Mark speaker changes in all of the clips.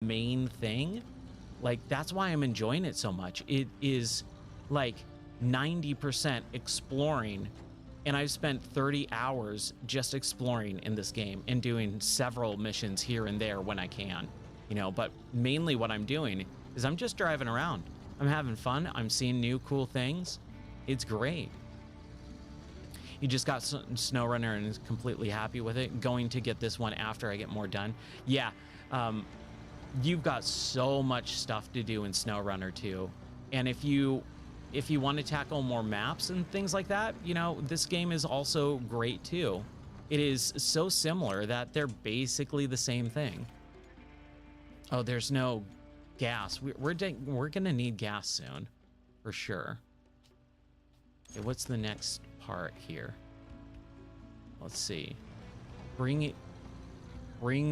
Speaker 1: main thing. Like, that's why I'm enjoying it so much. It is like 90% exploring, and I've spent 30 hours just exploring in this game and doing several missions here and there when I can, you know, but mainly what I'm doing is I'm just driving around. I'm having fun. I'm seeing new cool things. It's great. You just got SnowRunner and is completely happy with it. Going to get this one after I get more done. Yeah, you've got so much stuff to do in SnowRunner too. And if you want to tackle more maps and things like that, you know, this game is also great too. It is so similar that they're basically the same thing. Oh, there's no gas. We're gonna need gas soon, for sure. Okay, what's the next part here? Let's see. Bring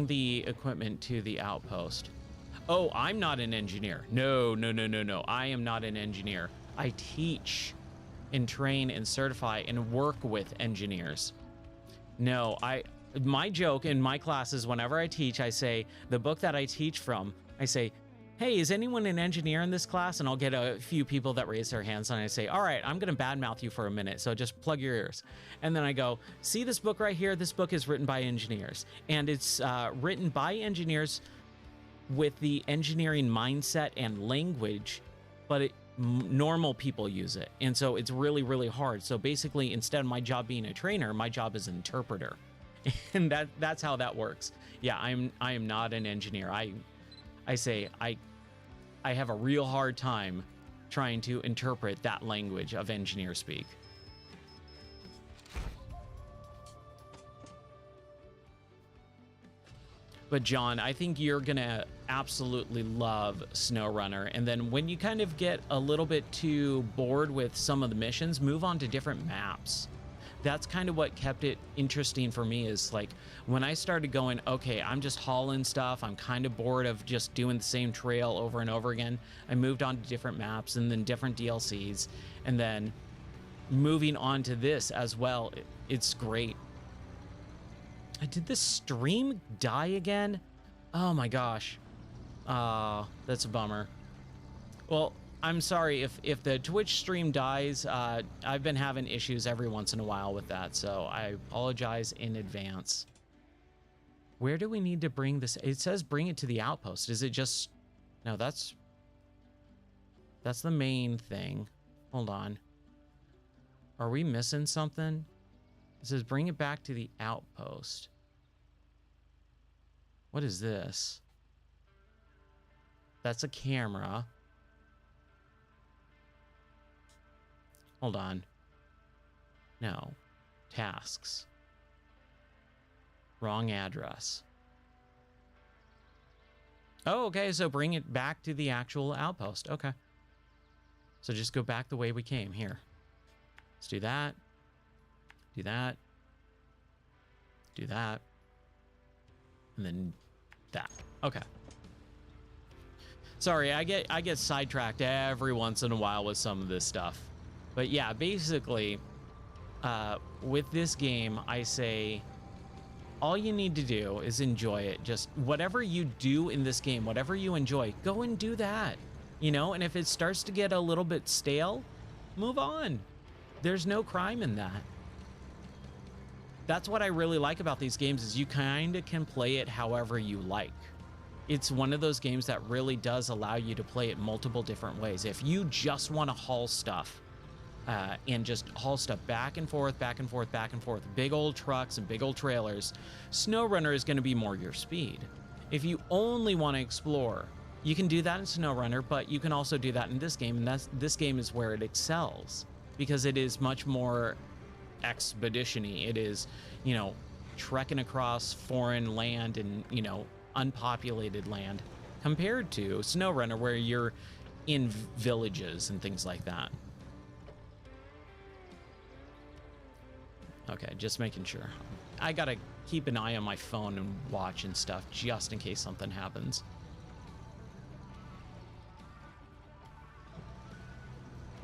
Speaker 1: the equipment to the outpost. Oh, I'm not an engineer. No. I am not an engineer. I teach and train and certify and work with engineers. No, my joke in my classes, whenever I teach, I say, the book that I teach from, I say, hey, is anyone an engineer in this class? And I'll get a few people that raise their hands, and I say, all right, I'm gonna badmouth you for a minute, so just plug your ears. And then I go, see this book right here? This book is written by engineers. And it's written by engineers with the engineering mindset and language, but normal people use it. And so it's really, really hard. So basically, instead of my job being a trainer, my job is interpreter. And that's how that works. Yeah, I am not an engineer. I say I have a real hard time trying to interpret that language of engineer speak. But John, I think you're gonna absolutely love SnowRunner. And then when you kind of get a little bit too bored with some of the missions, move on to different maps. That's kind of what kept it interesting for me, is like when I started going, okay, I'm just hauling stuff, I'm kind of bored of just doing the same trail over and over again. I moved on to different maps and then different DLCs, and then moving on to this as well. It's great. Did this stream die again? Oh my gosh. That's a bummer. Well, I'm sorry if the Twitch stream dies. I've been having issues every once in a while with that, so I apologize in advance. Where do we need to bring this? It says bring it to the outpost. Is it just... No, that's the main thing. Hold on. Are we missing something? It says bring it back to the outpost. What is this? That's a camera. Hold on. No. Tasks. Wrong address. Oh, okay, so bring it back to the actual outpost. Okay. So just go back the way we came. Here. Let's do that. Do that. Do that. And then that. Okay. Sorry, I get sidetracked every once in a while with some of this stuff. But yeah, basically, with this game, I say all you need to do is enjoy it. Just whatever you do in this game, whatever you enjoy, go and do that. You know, and if it starts to get a little bit stale, move on. There's no crime in that. That's what I really like about these games, is you kind of can play it however you like. It's one of those games that really does allow you to play it multiple different ways. If you just want to haul stuff, and just haul stuff back and forth, back and forth, back and forth, big old trucks and big old trailers, SnowRunner is going to be more your speed. If you only want to explore, you can do that in SnowRunner, but you can also do that in this game, and this game is where it excels, because it is much more expedition-y. It is, you know, trekking across foreign land and, you know, unpopulated land, compared to SnowRunner, where you're in villages and things like that. Okay, just making sure. I gotta keep an eye on my phone and watch and stuff, just in case something happens.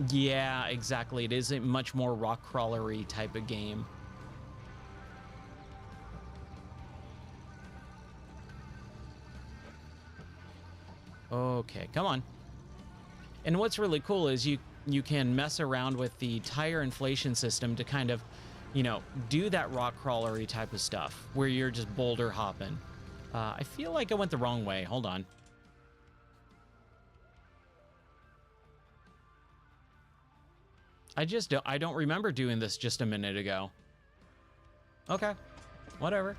Speaker 1: Yeah, exactly. It is a much more rock crawlery type of game. Okay, come on. And what's really cool is you can mess around with the tire inflation system to kind of, you know, do that rock crawlery type of stuff where you're just boulder hopping. I feel like I went the wrong way. Hold on. I don't remember doing this just a minute ago. Okay, whatever.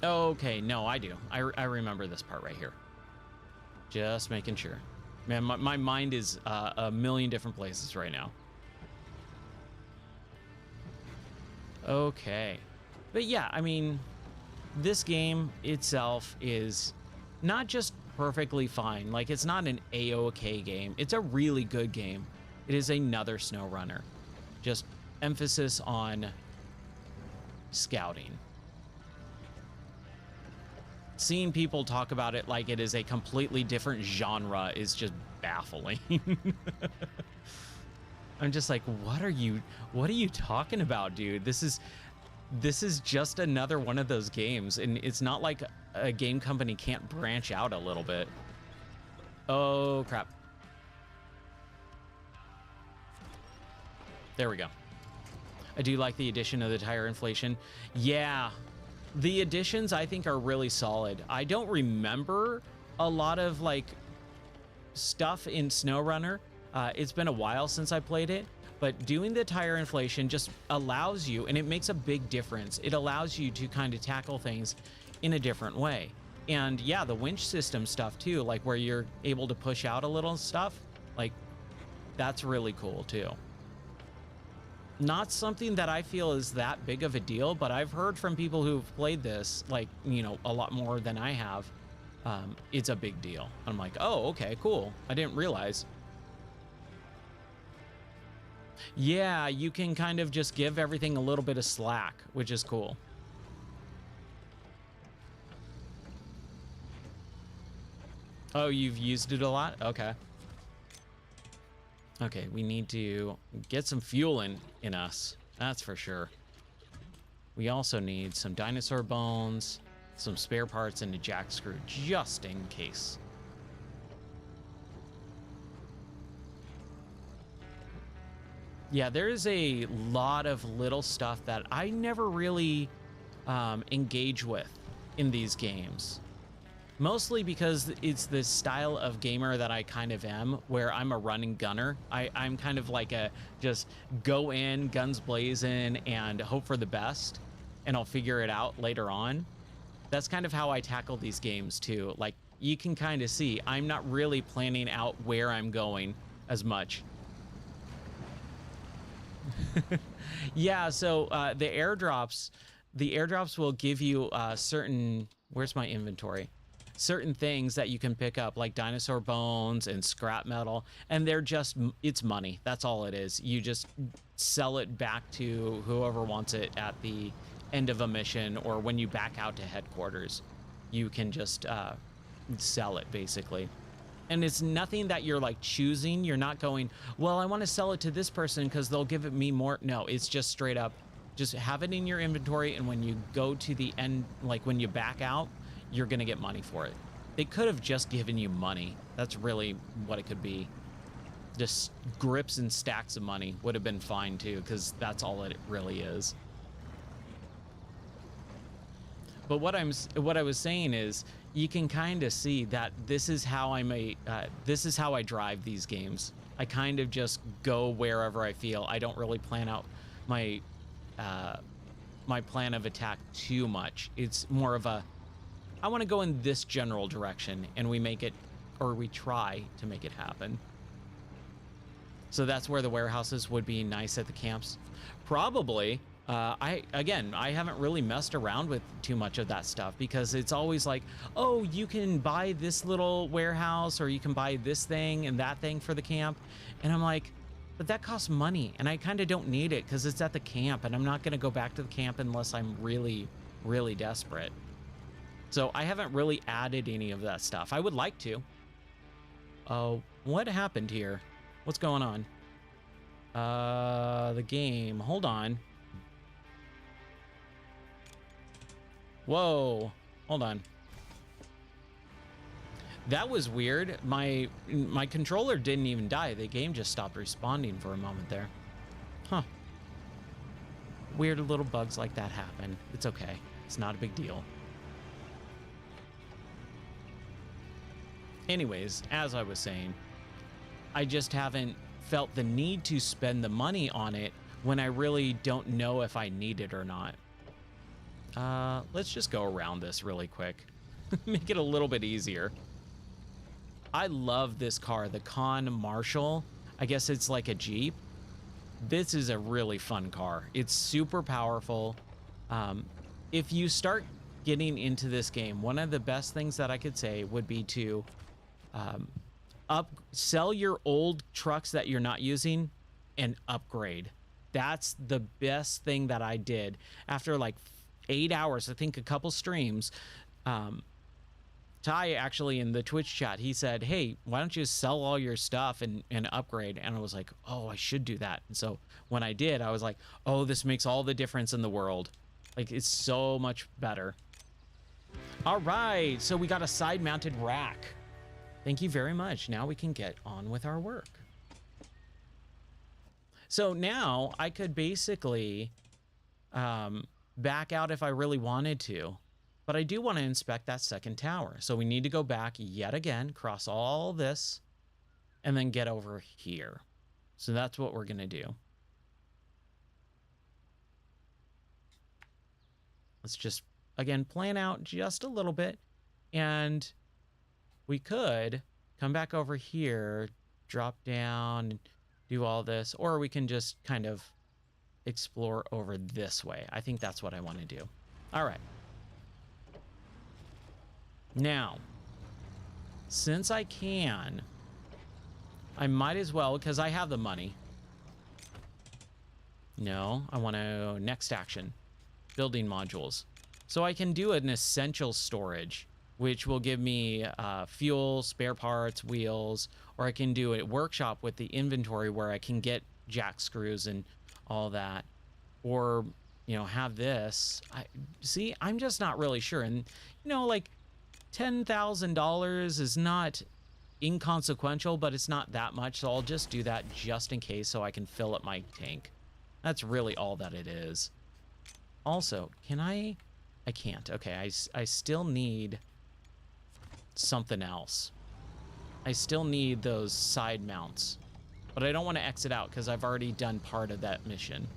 Speaker 1: Okay, no, I do. I remember this part right here. Just making sure. Man, my mind is a million different places right now. Okay. But yeah, I mean, this game itself is not just perfectly fine. Like, it's not an A-OK game. It's a really good game. It is another SnowRunner. Just emphasis on scouting. Seeing people talk about it like it is a completely different genre is just baffling. I'm just like, what are you talking about, dude? This is just another one of those games, and it's not like a game company can't branch out a little bit. Oh, crap. There we go. I do like the addition of the tire inflation. Yeah, the additions I think are really solid. I don't remember a lot of like stuff in SnowRunner. It's been a while since I played it, but doing the tire inflation just allows you, and it makes a big difference. It allows you to kind of tackle things in a different way. And yeah, the winch system stuff too, like where you're able to push out a little stuff, like that's really cool too. Not something that I feel is that big of a deal, but I've heard from people who've played this, like, you know, a lot more than I have. It's a big deal. I'm like, oh, okay, cool. I didn't realize. Yeah, you can kind of just give everything a little bit of slack, which is cool. Oh, you've used it a lot? Okay. Okay, we need to get some fuel in us. That's for sure. We also need some dinosaur bones, some spare parts, and a jack screw just in case. Yeah, there is a lot of little stuff that I never really engage with in these games. Mostly because it's the style of gamer that I kind of am, where I'm a running gunner. I'm kind of like a just go in, guns blazing, and hope for the best, and I'll figure it out later on. That's kind of how I tackle these games too. Like, you can kind of see, I'm not really planning out where I'm going as much. Yeah, so the airdrops will give you certain, where's my inventory? Certain things that you can pick up, like dinosaur bones and scrap metal, and they're just, it's money. That's all it is. You just sell it back to whoever wants it at the end of a mission, or when you back out to headquarters, you can just sell it basically. And it's nothing that you're like choosing. You're not going, well, I want to sell it to this person because they'll give it me more. No, it's just straight up, just have it in your inventory, and when you go to the end, like when you back out, you're gonna get money for it. They could have just given you money. That's really what it could be. Just grips and stacks of money would have been fine too, because that's all it really is. But what I was saying is, you can kind of see that this is how this is how I drive these games. I kind of just go wherever I feel. I don't really plan out my my plan of attack too much. It's more of a, I want to go in this general direction, and we make it, or we try to make it happen. So that's where the warehouses would be nice at the camps. Probably. I haven't really messed around with too much of that stuff, because it's always like, oh, you can buy this little warehouse, or you can buy this thing and that thing for the camp. And I'm like, but that costs money, and I kind of don't need it because it's at the camp, and I'm not going to go back to the camp unless I'm really, really desperate. So I haven't really added any of that stuff. I would like to. Oh, what happened here? What's going on? The game. Hold on. Whoa. Hold on. That was weird. My controller didn't even die. The game just stopped responding for a moment there. Huh. Weird little bugs like that happen. It's okay. It's not a big deal. Anyways, as I was saying, I just haven't felt the need to spend the money on it when I really don't know if I need it or not. Let's just go around this really quick. Make it a little bit easier. I love this car, the Con Marshall. I guess it's like a Jeep. This is a really fun car. It's super powerful. If you start getting into this game, one of the best things that I could say would be to sell your old trucks that you're not using and upgrade. That's the best thing that I did after like 8 hours, I think a couple streams. Ty actually in the Twitch chat, he said, hey, why don't you sell all your stuff and upgrade? And I was like, oh, I should do that. And so when I did, I was like, oh, this makes all the difference in the world. Like, it's so much better. All right, so we got a side mounted rack. Thank you very much. Now we can get on with our work. So now I could basically back out if I really wanted to. But I do want to inspect that second tower. So we need to go back yet again, cross all this, and then get over here. So that's what we're going to do. Let's just, again, plan out just a little bit. And we could come back over here, drop down, do all this. Or we can just kind of explore over this way. I think that's what I want to do. All right. Now, since I can, I might as well, because I have the money. No, I want to next action, building modules. So I can do an essential storage, which will give me fuel, spare parts, wheels, or I can do a workshop with the inventory where I can get jack screws and all that, or, you know, have this. See, I'm just not really sure. And, you know, like, $10,000 is not inconsequential, but it's not that much. So I'll just do that just in case so I can fill up my tank. That's really all that it is. Also, can I can't. Okay, I still need something else. I still need those side mounts, but I don't want to exit out because I've already done part of that mission.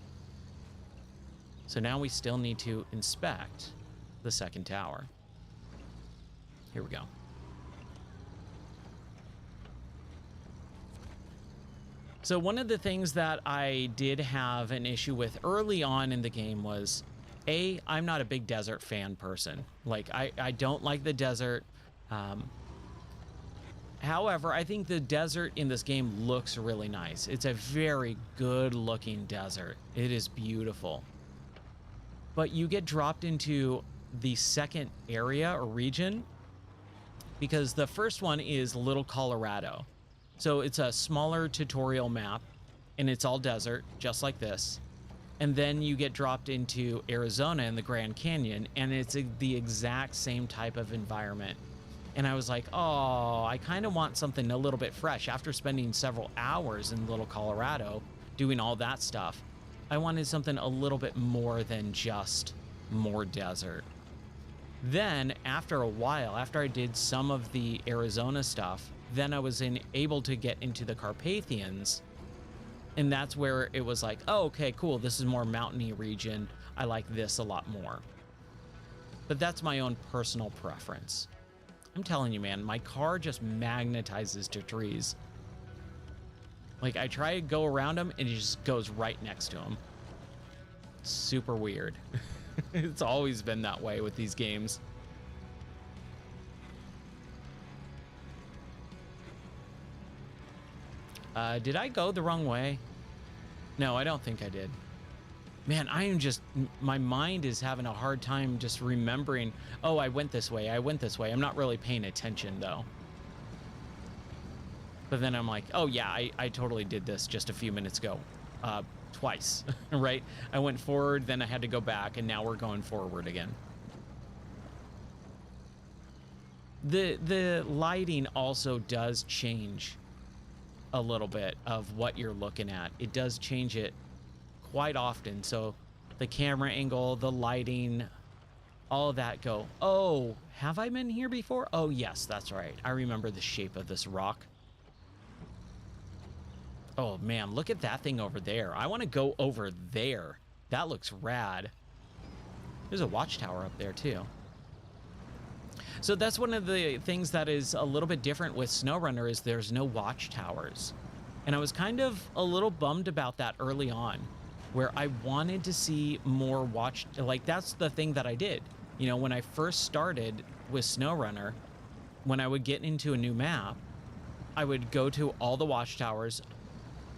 Speaker 1: So now we still need to inspect the second tower. Here we go. So one of the things that I did have an issue with early on in the game was, I'm not a big desert fan person. Like, I don't like the desert. However, I think the desert in this game looks really nice. It's a very good looking desert. It is beautiful. But you get dropped into the second area or region, because the first one is Little Colorado. So it's a smaller tutorial map and it's all desert, just like this. And then you get dropped into Arizona in the Grand Canyon and it's the exact same type of environment. And I was like, oh, I kind of want something a little bit fresh. After spending several hours in Little Colorado doing all that stuff, I wanted something a little bit more than just more desert. Then after a while, after I did some of the Arizona stuff, then I was able to get into the Carpathians. And that's where it was like, oh, okay, cool. This is more mountainy region. I like this a lot more. But that's my own personal preference. I'm telling you, man, my car just magnetizes to trees. Like, I try to go around them and it just goes right next to them. Super weird. It's always been that way with these games. Did I go the wrong way? No, I don't think I did. Man, I am just, my mind is having a hard time just remembering, oh, I went this way, I went this way. I'm not really paying attention, though. But then I'm like, oh, yeah, I totally did this just a few minutes ago. Twice, right? I went forward, then I had to go back, and now we're going forward again. The lighting also does change a little bit of what you're looking at. It does change it quite often. So the camera angle, the lighting, all of that go, oh, have I been here before? Oh, yes, that's right. I remember the shape of this rock. Oh, man, look at that thing over there. I want to go over there. That looks rad. There's a watchtower up there, too. So that's one of the things that is a little bit different with SnowRunner is there's no watchtowers. And I was kind of a little bummed about that early on, where I wanted to see more like that's the thing that I did. You know, when I first started with SnowRunner, when I would get into a new map, I would go to all the watchtowers,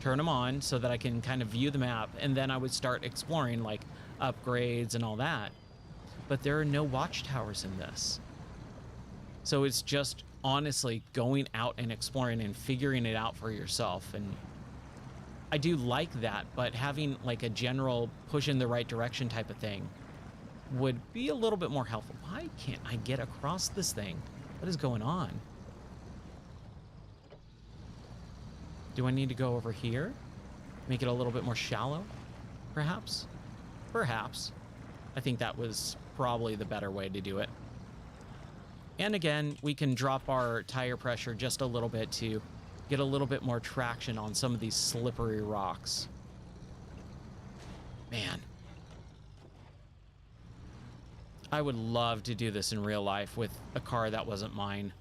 Speaker 1: turn them on so that I can kind of view the map, and then I would start exploring like upgrades and all that. But there are no watchtowers in this. So it's just honestly going out and exploring and figuring it out for yourself. And I do like that, but having like a general push in the right direction type of thing would be a little bit more helpful. Why can't I get across this thing? What is going on? Do I need to go over here? Make it a little bit more shallow? Perhaps? Perhaps. I think that was probably the better way to do it. And again, we can drop our tire pressure just a little bit to get a little bit more traction on some of these slippery rocks. Man. I would love to do this in real life with a car that wasn't mine.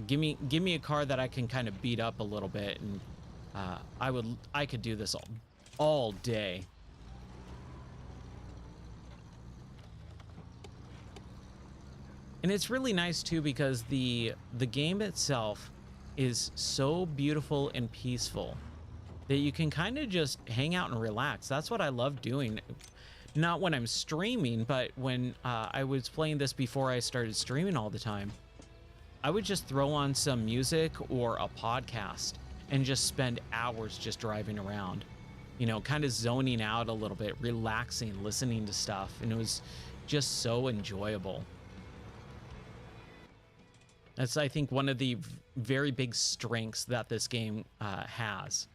Speaker 1: Give me a car that I can kind of beat up a little bit, and I could do this all day. And it's really nice too because the game itself is so beautiful and peaceful that you can kind of just hang out and relax. That's what I love doing. Not when I'm streaming, but when I was playing this before I started streaming all the time, I would just throw on some music or a podcast and just spend hours just driving around, you know, kind of zoning out a little bit, relaxing, listening to stuff. And it was just so enjoyable. That's, I think, one of the very big strengths that this game has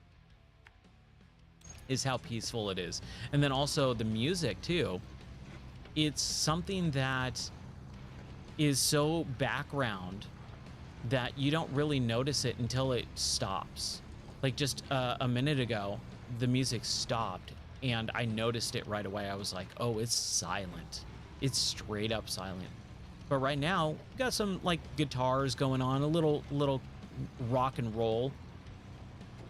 Speaker 1: is how peaceful it is. And then also the music too. It's something that is so background that you don't really notice it until it stops. Like just a minute ago, the music stopped and I noticed it right away. I was like, oh, it's silent. It's straight up silent. But right now, we got some like guitars going on, a little rock and roll.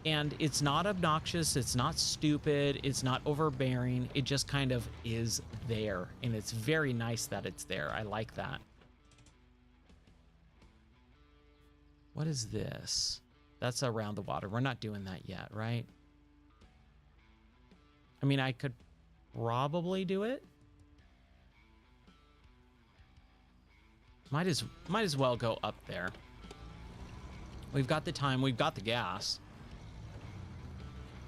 Speaker 1: And it's not obnoxious, it's not stupid, it's not overbearing. It just kind of is there. And it's very nice that it's there. I like that. What is this? That's around the water. We're not doing that yet, right? I mean, I could probably do it. Might as well go up there. We've got the time, we've got the gas.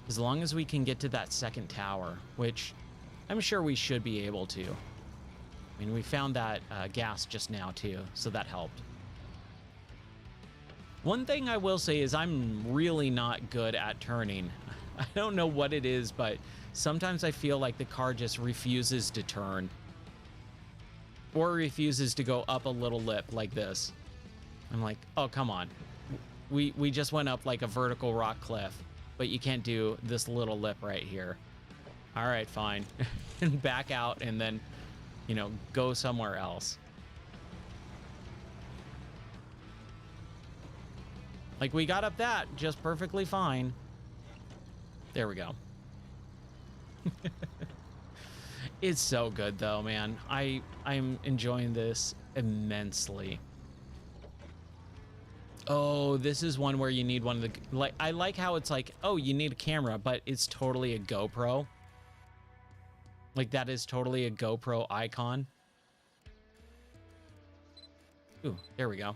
Speaker 1: As long as we can get to that second tower, which I'm sure we should be able to. I mean, we found that gas just now too, so that helped. One thing I will say is I'm really not good at turning. I don't know what it is, but sometimes I feel like the car just refuses to turn. Or refuses to go up a little lip like this. I'm like, oh, come on. We just went up like a vertical rock cliff, but you can't do this little lip right here. All right, fine. And back out and then, you know, go somewhere else. Like we got up that just perfectly fine. There we go. It's so good though, man. I'm enjoying this immensely. Oh, this is one where you need one of the, like, I like how it's like, oh, you need a camera, but it's totally a GoPro. Like that is totally a GoPro icon. Ooh, there we go.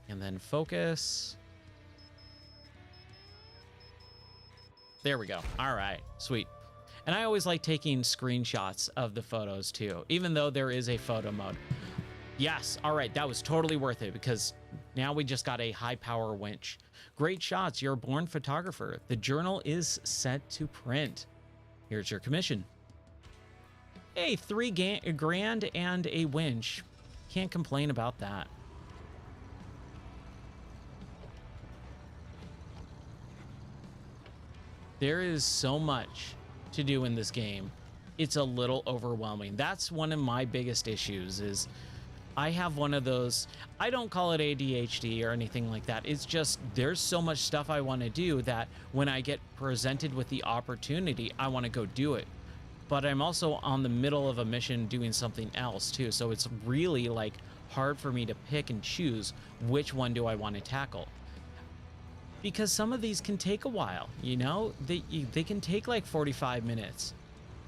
Speaker 1: And then focus. There we go. All right, sweet. And I always like taking screenshots of the photos too, even though there is a photo mode. Yes. All right. That was totally worth it because now we just got a high power winch. Great shots. You're a born photographer. The journal is set to print. Here's your commission. Hey, $3 grand and a winch. Can't complain about that. There is so much to do in this game. It's a little overwhelming. That's one of my biggest issues is I have one of those, I don't call it ADHD or anything like that. It's just there's so much stuff I want to do that when I get presented with the opportunity, I want to go do it. But I'm also on the middle of a mission doing something else too. So it's really like hard for me to pick and choose which one do I want to tackle. Because some of these can take a while, you know, they can take like 45 minutes.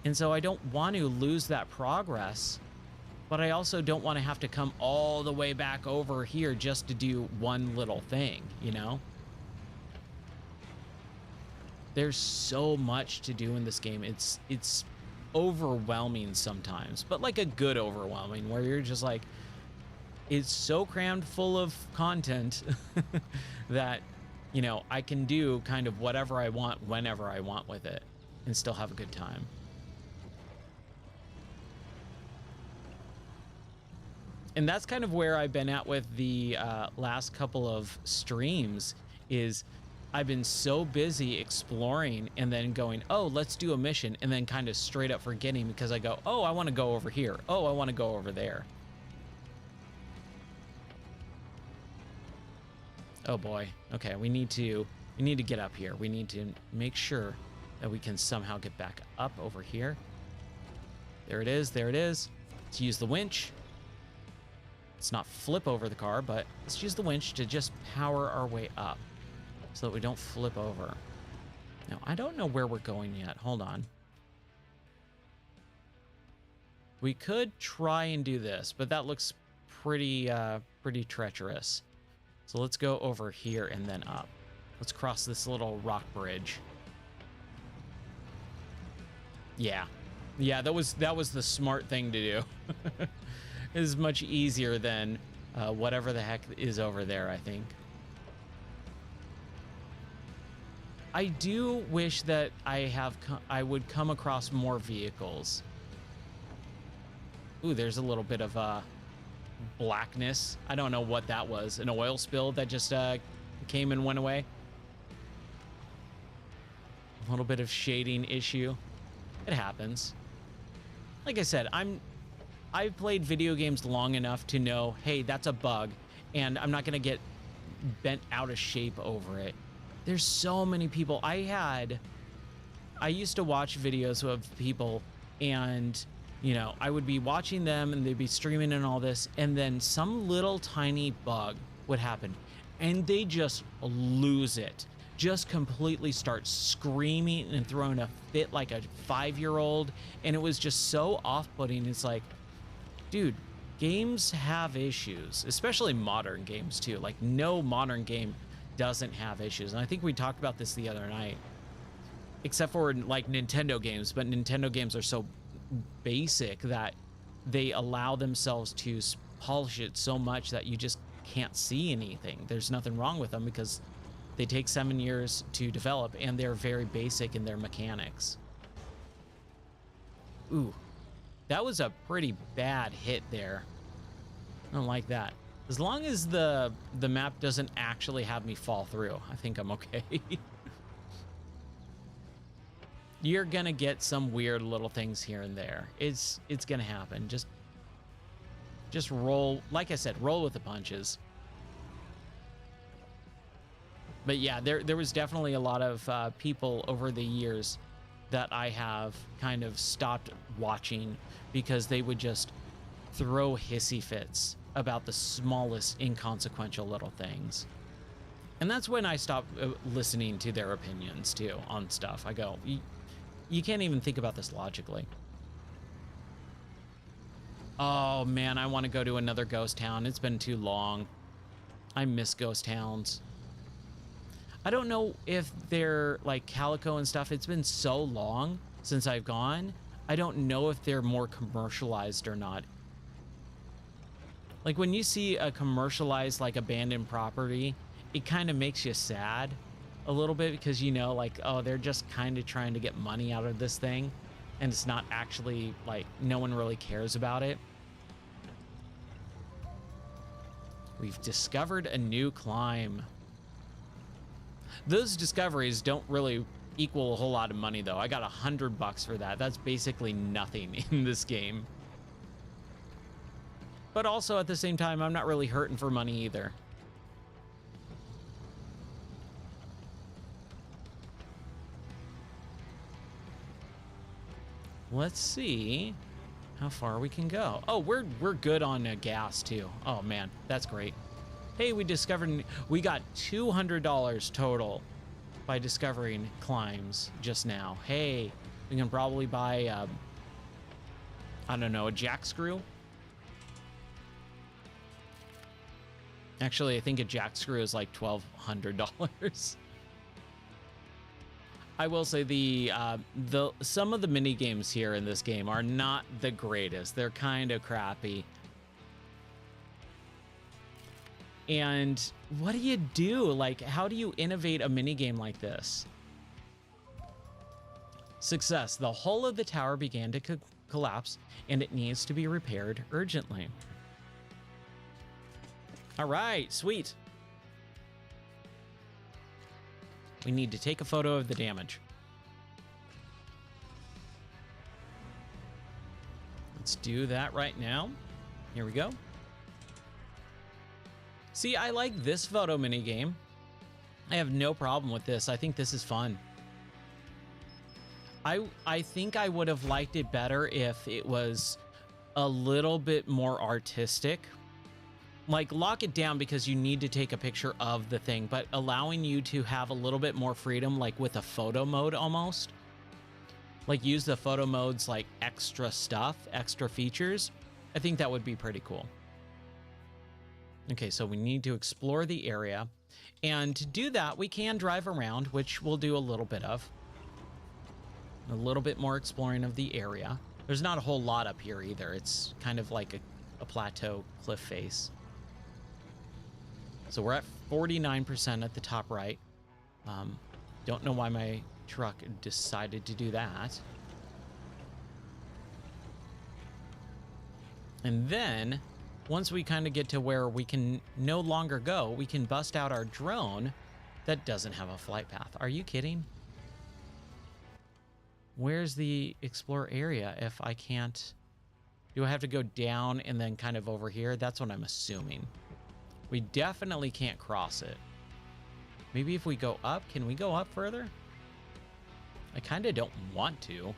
Speaker 1: And so I don't want to lose that progress. But I also don't want to have to come all the way back over here just to do one little thing, you know? There's so much to do in this game. It's overwhelming sometimes, but like a good overwhelming where you're just like, it's so crammed full of content that, you know, I can do kind of whatever I want whenever I want with it and still have a good time. And that's kind of where I've been at with the last couple of streams is I've been so busy exploring and then going, oh, let's do a mission, and then kind of straight up forgetting because I go, oh, I want to go over here. Oh, I want to go over there. Oh boy. Okay, we need to get up here. We need to make sure that we can somehow get back up over here. There it is. There it is. Let's use the winch. Let's not flip over the car, but let's use the winch to just power our way up so that we don't flip over. Now, I don't know where we're going yet. Hold on. We could try and do this, but that looks pretty treacherous. So let's go over here and then up. Let's cross this little rock bridge. Yeah, that was the smart thing to do. Is much easier than whatever the heck is over there, I think. I do wish that I would come across more vehicles. Ooh, there's a little bit of blackness. I don't know what that was. An oil spill that just came and went away. A little bit of shading issue. It happens. Like I said, I've played video games long enough to know, hey, that's a bug, and I'm not going to get bent out of shape over it. There's so many people. I used to watch videos of people, and, you know, I would be watching them, and they'd be streaming and all this, and then some little tiny bug would happen, and they just lose it. Just completely start screaming and throwing a fit like a 5-year-old, and it was just so off-putting. It's like, dude, games have issues, especially modern games too. Like no modern game doesn't have issues. And I think we talked about this the other night, except for like Nintendo games, but Nintendo games are so basic that they allow themselves to polish it so much that you just can't see anything. There's nothing wrong with them because they take 7 years to develop and they're very basic in their mechanics. Ooh. That was a pretty bad hit there. I don't like that. As long as the map doesn't actually have me fall through, I think I'm okay. You're gonna get some weird little things here and there. It's gonna happen. Just roll, like I said, roll with the punches. But yeah, there was definitely a lot of people over the years that I have kind of stopped watching because they would just throw hissy fits about the smallest inconsequential little things. And that's when I stopped listening to their opinions too on stuff. I go, you can't even think about this logically. Oh man, I want to go to another ghost town. It's been too long. I miss ghost towns. I don't know if they're like Calico and stuff. It's been so long since I've gone. I don't know if they're more commercialized or not. Like when you see a commercialized like abandoned property, it kind of makes you sad a little bit because you know, like, oh, they're just kind of trying to get money out of this thing, and it's not actually like no one really cares about it. We've discovered a new climb. Those discoveries don't really equal a whole lot of money though. I got $100 for that. That's basically nothing in this game. But also at the same time, I'm not really hurting for money either. Let's see how far we can go. Oh, we're good on gas too. Oh man, that's great. Hey, we got $200 total by discovering climbs just now. Hey, we can probably buy, I don't know, a jack screw. Actually, I think a jack screw is like $1,200. I will say some of the mini games here in this game are not the greatest. They're kind of crappy. And what do you do? Like, how do you innovate a mini game like this? Success. The hull of the tower began to collapse, and it needs to be repaired urgently. All right, sweet. We need to take a photo of the damage. Let's do that right now. Here we go. See, I like this photo mini game. I have no problem with this. I think this is fun. I think I would have liked it better if it was a little bit more artistic. Like, lock it down because you need to take a picture of the thing, but allowing you to have a little bit more freedom, like with a photo mode almost. Like, use the photo mode's like extra stuff, extra features. I think that would be pretty cool. Okay, so we need to explore the area. And to do that, we can drive around, which we'll do a little bit of. A little bit more exploring of the area. There's not a whole lot up here either. It's kind of like a plateau cliff face. So we're at 49% at the top right. Don't know why my truck decided to do that. And then, once we kind of get to where we can no longer go, we can bust out our drone that doesn't have a flight path. Are you kidding? Where's the explore area if I can't... Do I have to go down and then kind of over here? That's what I'm assuming. We definitely can't cross it. Maybe if we go up, can we go up further? I kind of don't want to.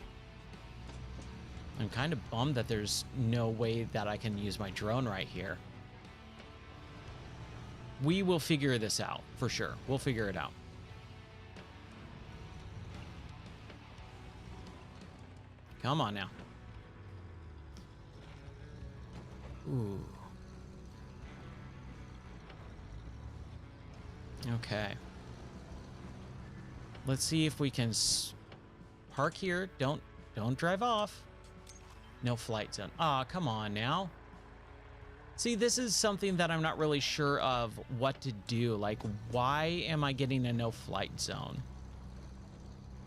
Speaker 1: I'm kind of bummed that there's no way that I can use my drone right here. We will figure this out, for sure. We'll figure it out. Come on now. Ooh. Okay. Let's see if we can park here. Don't drive off. No flight zone. Ah, come on now. See, this is something that I'm not really sure of what to do. Like, why am I getting a no flight zone?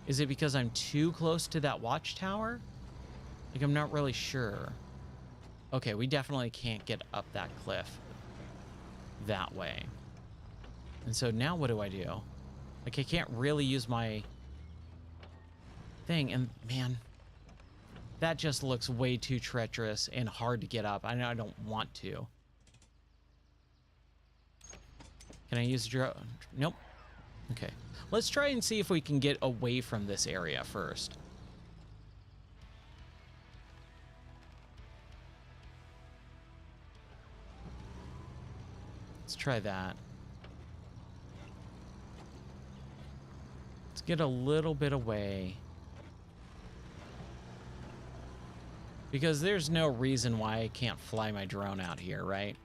Speaker 1: Is it because I'm too close to that watchtower? Like, I'm not really sure. Okay, we definitely can't get up that cliff that way. And so now what do I do? Like, I can't really use my thing. And man, that just looks way too treacherous and hard to get up. I know I don't want to. Can I use the drone? Nope. Okay. Let's try and see if we can get away from this area first. Let's try that. Let's get a little bit away. Because there's no reason why I can't fly my drone out here, right?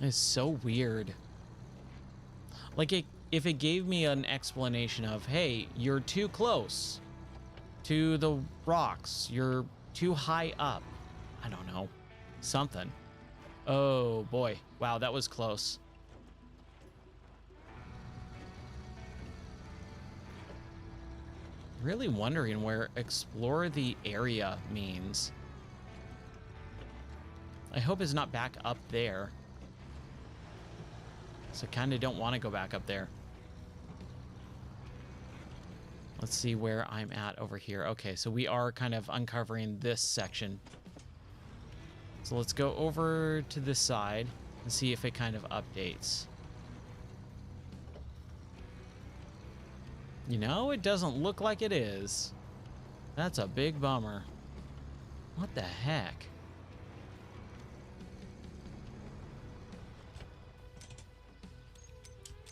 Speaker 1: It's so weird. Like, if it gave me an explanation of, hey, you're too close to the rocks. You're too high up. I don't know. Something. Oh boy. Wow, that was close. Really wondering where explore the area means. I hope it's not back up there. So I kind of don't want to go back up there. Let's see where I'm at over here. Okay, so we are kind of uncovering this section. So let's go over to this side and see if it kind of updates. You know, it doesn't look like it is. That's a big bummer. What the heck?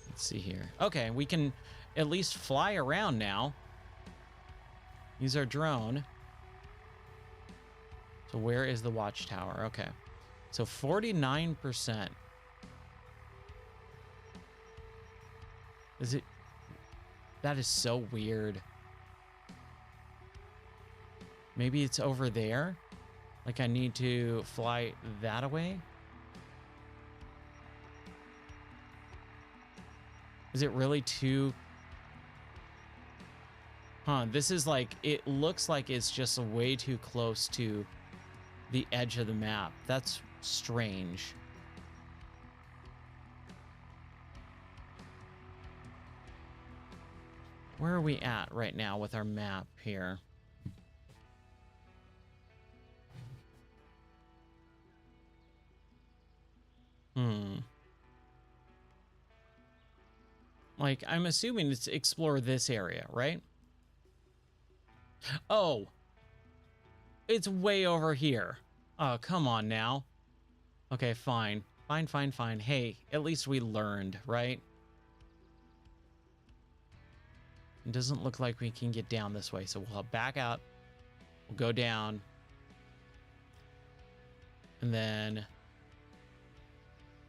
Speaker 1: Let's see here. Okay, we can at least fly around now. Use our drone. So where is the watchtower? Okay. So 49%. Is it? That is so weird. Maybe it's over there? Like I need to fly that away? Is it really too... Huh, this is like... It looks like it's just way too close to the edge of the map. That's strange. Where are we at right now with our map here? Like, I'm assuming it's explore this area, right? Oh, it's way over here. Oh, come on now. Okay, fine. Fine, fine, fine. Hey, at least we learned, right? It doesn't look like we can get down this way, so we'll back out. We'll go down. And then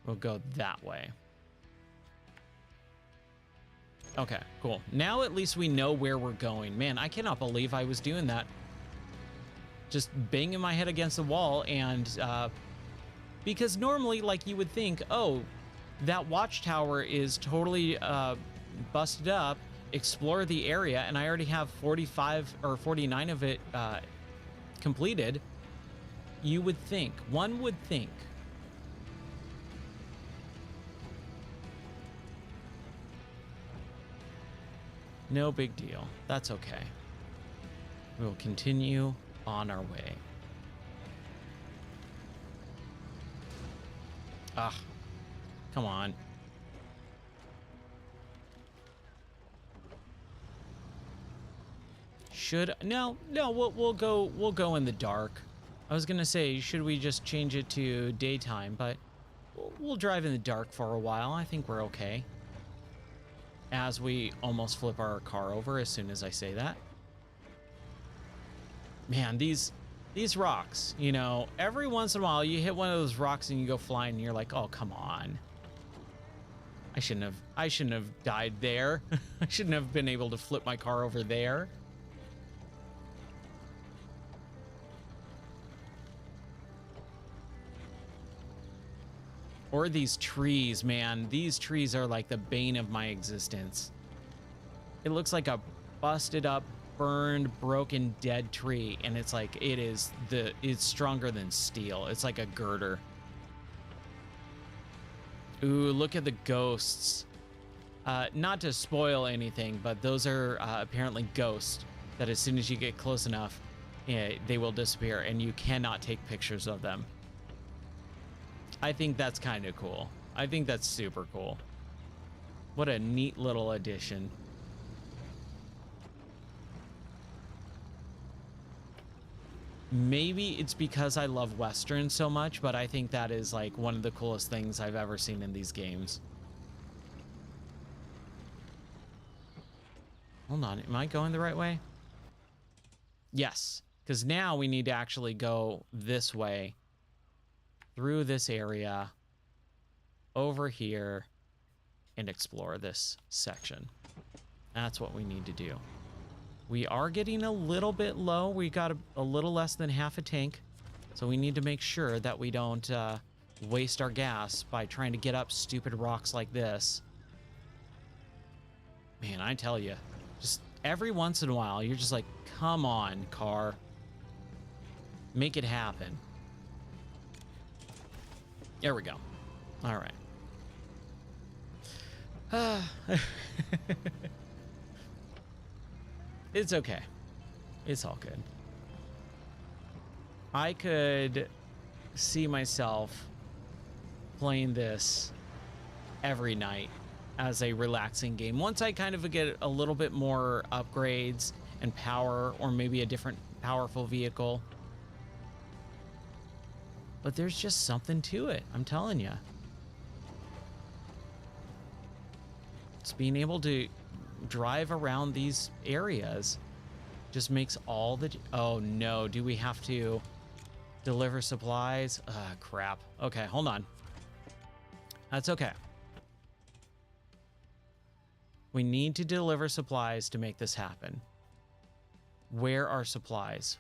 Speaker 1: we'll go that way. Okay, cool. Now at least we know where we're going. Man, I cannot believe I was doing that. Just banging my head against the wall and because normally, like, you would think, oh, that watchtower is totally busted up, explore the area, and I already have 45 or 49 of it completed. You would think, one would think. No big deal. That's okay. We'll continue on our way. Ah, come on. No, we'll go in the dark. I was gonna say, should we just change it to daytime, but we'll drive in the dark for a while. I think we're okay. As we almost flip our car over as soon as I say that. Man, these rocks, you know, every once in a while you hit one of those rocks and you go flying and you're like, oh, come on. I shouldn't have died there. I shouldn't have been able to flip my car over there. Or these trees, man. These trees are like the bane of my existence. It looks like a busted up, burned, broken, dead tree, and it's like it's stronger than steel. It's like a girder. Ooh, look at the ghosts. Not to spoil anything, but those are apparently ghosts that as soon as you get close enough, they will disappear and you cannot take pictures of them. I think that's kind of cool. I think that's super cool. What a neat little addition. Maybe it's because I love Westerns so much, but I think that is like one of the coolest things I've ever seen in these games. Hold on, am I going the right way? Yes, because now we need to actually go this way. Through this area, over here, and explore this section. That's what we need to do. We are getting a little bit low. We got a little less than half a tank. So we need to make sure that we don't waste our gas by trying to get up stupid rocks like this. Man, I tell you, just every once in a while, you're just like, come on, car. Make it happen. There we go. All right. It's okay. It's all good. I could see myself playing this every night as a relaxing game. Once I kind of get a little bit more upgrades and power, or maybe a different powerful vehicle. But there's just something to it, I'm telling you. It's being able to drive around these areas just makes all the... Oh no, do we have to deliver supplies? Crap. Okay, hold on. That's okay. We need to deliver supplies to make this happen. Where are supplies?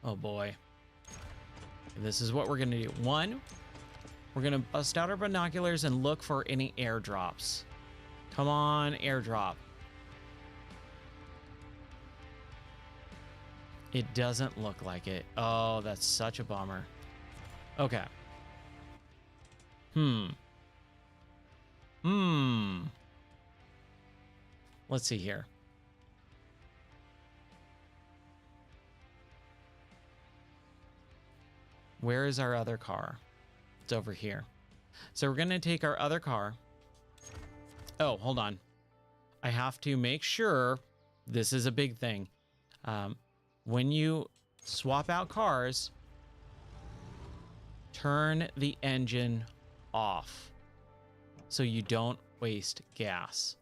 Speaker 1: Oh boy. This is what we're gonna do. One, we're gonna bust out our binoculars and look for any airdrops. Come on, airdrop. It doesn't look like it. Oh, that's such a bummer. Okay. Let's see here. Where is our other car? It's over here. So we're going to take our other car. Oh, hold on. I have to make sure, this is a big thing. When you swap out cars, turn the engine off so you don't waste gas.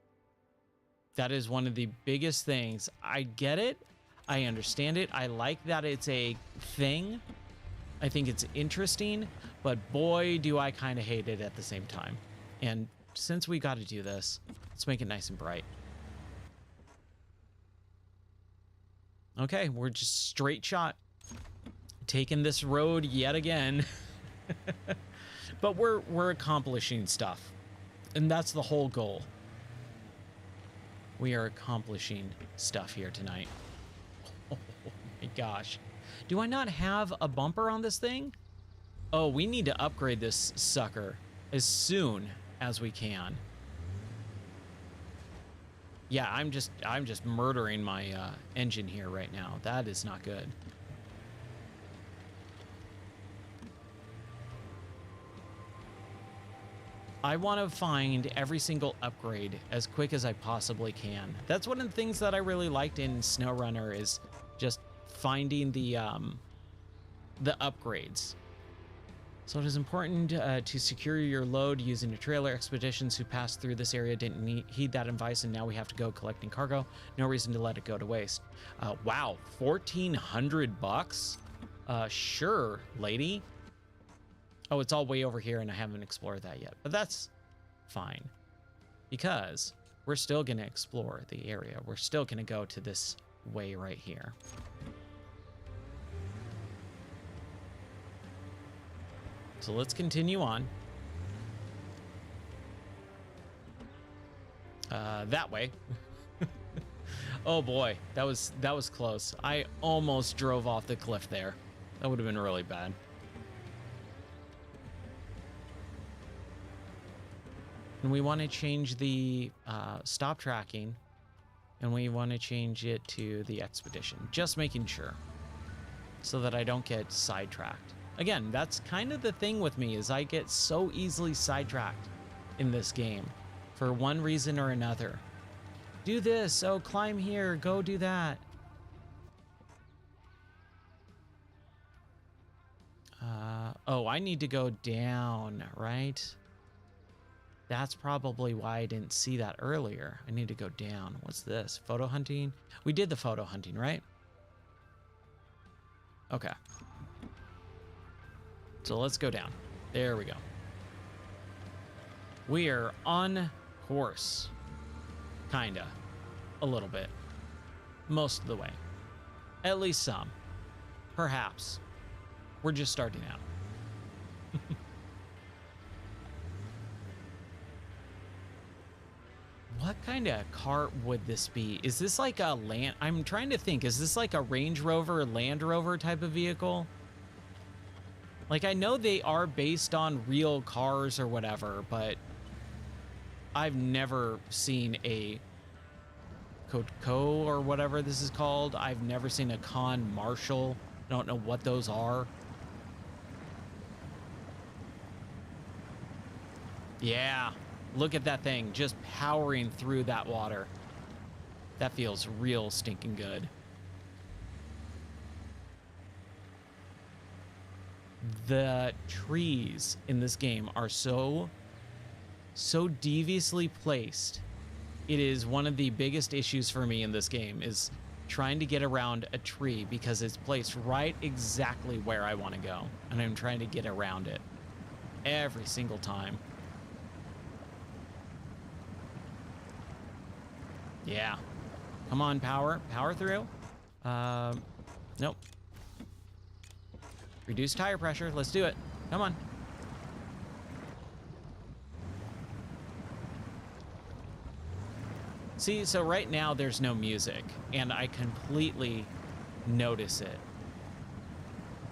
Speaker 1: That is one of the biggest things. I get it. I understand it. I like that it's a thing. I think it's interesting, but boy, do I kind of hate it at the same time. And since we got to do this, let's make it nice and bright. Okay, we're just straight shot. Taking this road yet again. But we're accomplishing stuff. And that's the whole goal. We are accomplishing stuff here tonight. Oh my gosh. Do I not have a bumper on this thing? Oh, we need to upgrade this sucker as soon as we can. Yeah, I'm just murdering my engine here right now. That is not good. I want to find every single upgrade as quick as I possibly can. That's one of the things that I really liked in SnowRunner, is just finding the upgrades. So it is important to secure your load using a trailer. Expeditions who passed through this area didn't heed that advice, and now we have to go collecting cargo. No reason to let it go to waste. Wow, 1,400 bucks? Sure, lady. Oh, it's all way over here, and I haven't explored that yet, but that's fine, because we're still going to explore the area. We're still going to go to this way right here. So let's continue on. That way. Oh boy, that was close. I almost drove off the cliff there. That would have been really bad. And we want to change the stop tracking, and we want to change it to the expedition. Just making sure, so that I don't get sidetracked. Again, that's kind of the thing with me, is I get so easily sidetracked in this game for one reason or another. Do this, oh, climb here, go do that. Oh, I need to go down, right? That's probably why I didn't see that earlier. I need to go down. What's this? Photo hunting? We did the photo hunting, right? Okay. So let's go down. There we go. We are on course. Kinda. a little bit. Most of the way. At least some. Perhaps. We're just starting out. What kind of car would this be? Is this like a land... I'm trying to think. Is this like a Range Rover, Land Rover type of vehicle? Like, I know they are based on real cars or whatever, but I've never seen a Kotko or whatever this is called. I've never seen a Con Marshall. I don't know what those are. Yeah, look at that thing just powering through that water. That feels real stinking good. The trees in this game are so deviously placed. It is one of the biggest issues for me in this game is trying to get around a tree because it's placed right exactly where I want to go. And I'm trying to get around it every single time. Yeah. Come on, power. Power through. Nope. Reduce tire pressure. Let's do it. Come on. See, so right now there's no music, and I completely notice it.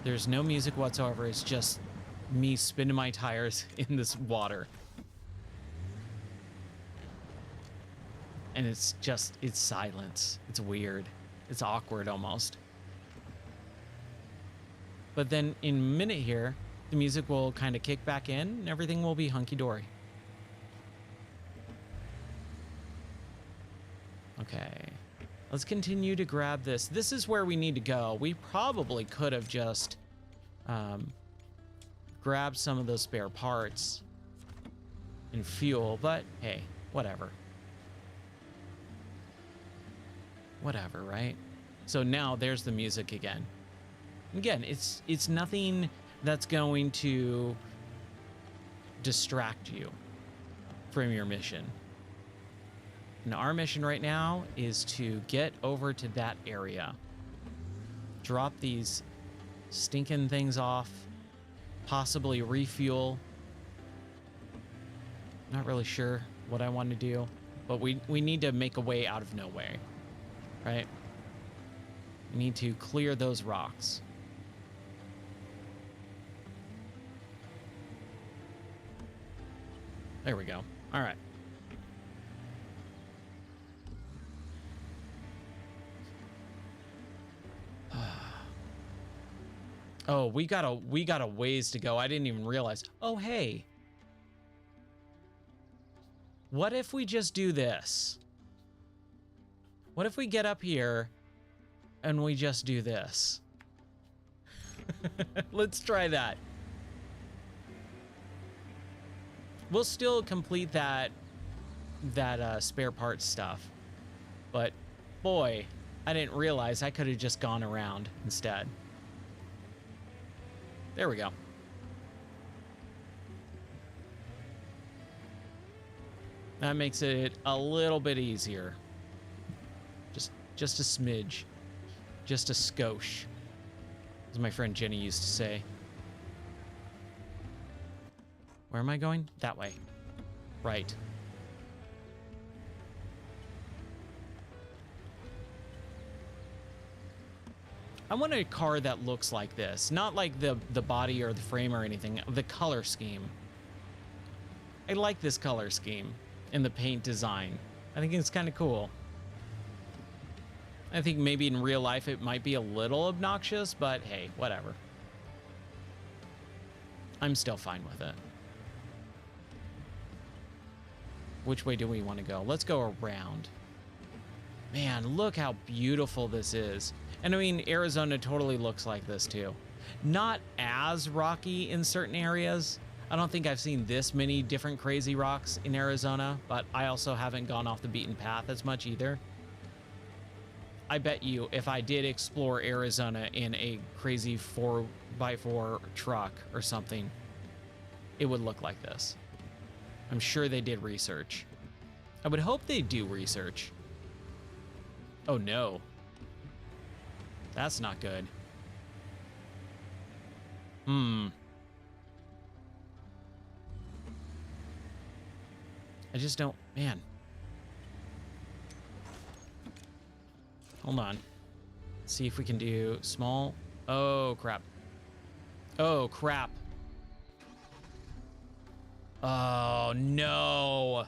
Speaker 1: There's no music whatsoever. It's just me spinning my tires in this water. And it's silence. It's weird. It's awkward almost. But then in a minute here, the music will kind of kick back in and everything will be hunky-dory. Okay, let's continue to grab this. This is where we need to go. We probably could have just grabbed some of those spare parts and fuel, but hey, whatever. Whatever, right? So now there's the music again. Again, it's nothing that's going to distract you from your mission. And our mission right now is to get over to that area. Drop these stinking things off. Possibly refuel. Not really sure what I want to do. But we need to make a way out of nowhere. Right? We need to clear those rocks. There we go. All right. Oh, we got a ways to go. I didn't even realize. Oh, hey. What if we just do this? What if we get up here and we just do this? Let's try that. We'll still complete that spare parts stuff. But boy, I didn't realize I could have just gone around instead. There we go. That makes it a little bit easier. Just a smidge. Just a skosh, as my friend Jenny used to say. Where am I going? That way. Right. I want a car that looks like this. Not like the body or the frame or anything. The color scheme. I like this color scheme and the paint design. I think it's kind of cool. I think maybe in real life it might be a little obnoxious, but hey, whatever. I'm still fine with it. Which way do we want to go? Let's go around. Man, look how beautiful this is. And I mean, Arizona totally looks like this too. Not as rocky in certain areas. I don't think I've seen this many different crazy rocks in Arizona, but I also haven't gone off the beaten path as much either. I bet you if I did explore Arizona in a crazy 4x4 truck or something, it would look like this. I'm sure they did research. I would hope they do research. Oh, no. That's not good. I just don't... Man. Hold on. See if we can do small... Oh, crap. Oh, crap. Oh, no.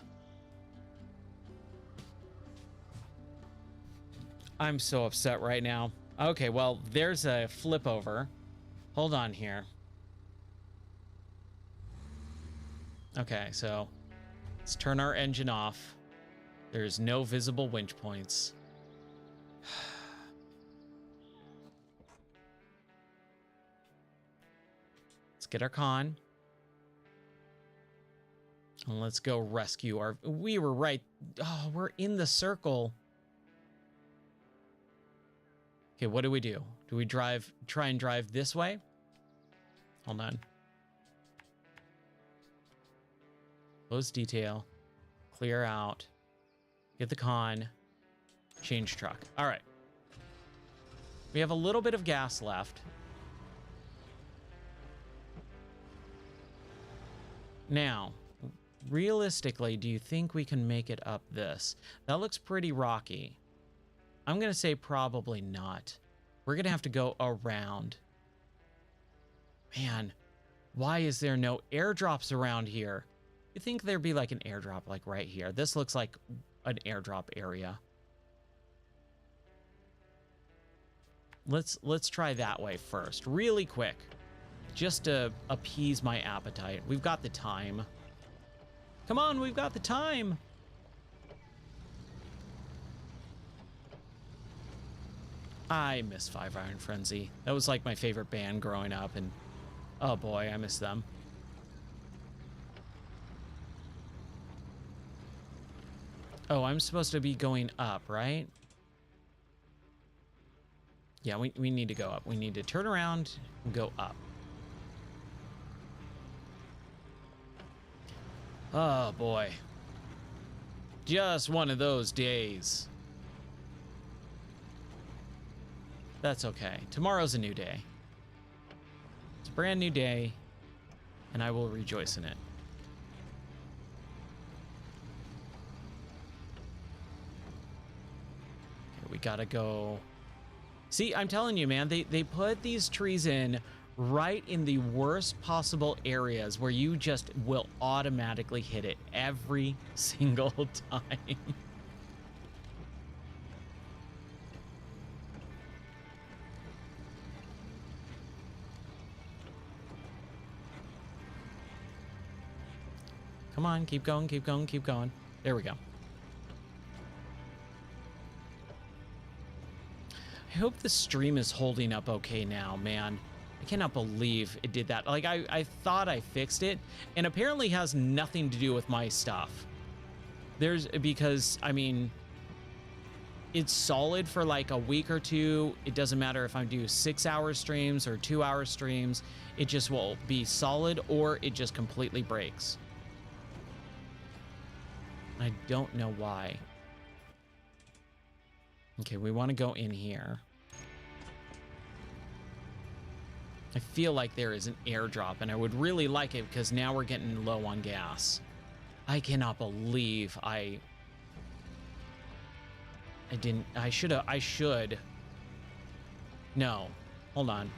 Speaker 1: I'm so upset right now. Okay, well, there's a flip over. Hold on here. Okay, so let's turn our engine off. There's no visible winch points. Let's get our con. And let's go rescue our... We were right. Oh, we're in the circle. Okay, what do we do? Do we try and drive this way? Hold on. Close detail. Clear out. Get the con. Change truck. All right. We have a little bit of gas left. Now, realistically, do you think we can make it up this? That looks pretty rocky. I'm going to say probably not. We're going to have to go around. Man, why is there no airdrops around here? You think there'd be like an airdrop like right here? This looks like an airdrop area. Let's try that way first, really quick, just to appease my appetite. We've got the time. Come on, we've got the time. I miss Five Iron Frenzy. That was like my favorite band growing up, and oh boy, I miss them. Oh, I'm supposed to be going up, right? Yeah, we need to go up. We need to turn around and go up. Oh boy. Just one of those days. That's okay. Tomorrow's a new day. It's a brand new day, and I will rejoice in it. Okay, we gotta go. See, I'm telling you, man, they put these trees in right in the worst possible areas where you just will automatically hit it every single time. Come on, keep going, keep going, keep going. There we go. I hope the stream is holding up okay now, man. I cannot believe it did that. Like, I thought I fixed it, and apparently has nothing to do with my stuff. Because, I mean, it's solid for like a week or two. It doesn't matter if I do 6-hour streams or 2-hour streams. It just will be solid, or it just completely breaks. I don't know why. Okay, we want to go in here. I feel like there is an airdrop, and I would really like it because now we're getting low on gas. I cannot believe I should. No, hold on.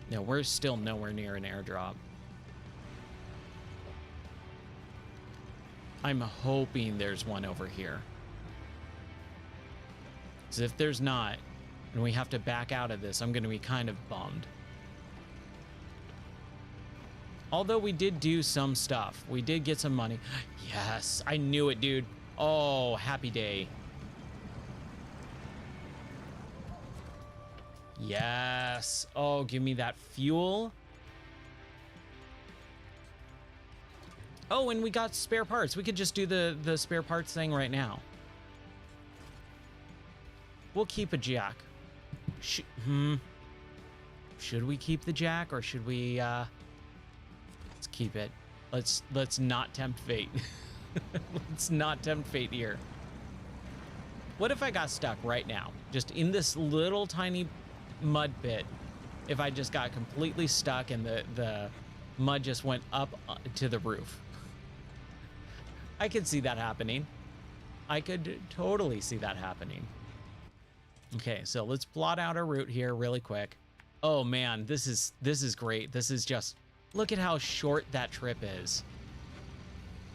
Speaker 1: No, we're still nowhere near an airdrop. I'm hoping there's one over here. Because if there's not, and we have to back out of this, I'm going to be kind of bummed. Although we did do some stuff. We did get some money. Yes, I knew it, dude. Oh, happy day. Yes. Oh, give me that fuel. Oh, and we got spare parts. We could just do the spare parts thing right now. We'll keep a jack. Should we keep the jack, or should we let's keep it. Let's not tempt fate. Let's not tempt fate here. What if I got stuck right now, just in this little tiny mud pit? If I just got completely stuck and the mud just went up to the roof. I could see that happening. I could totally see that happening. Okay, so let's plot out our route here really quick. Oh man, this is great. This is just, look at how short that trip is.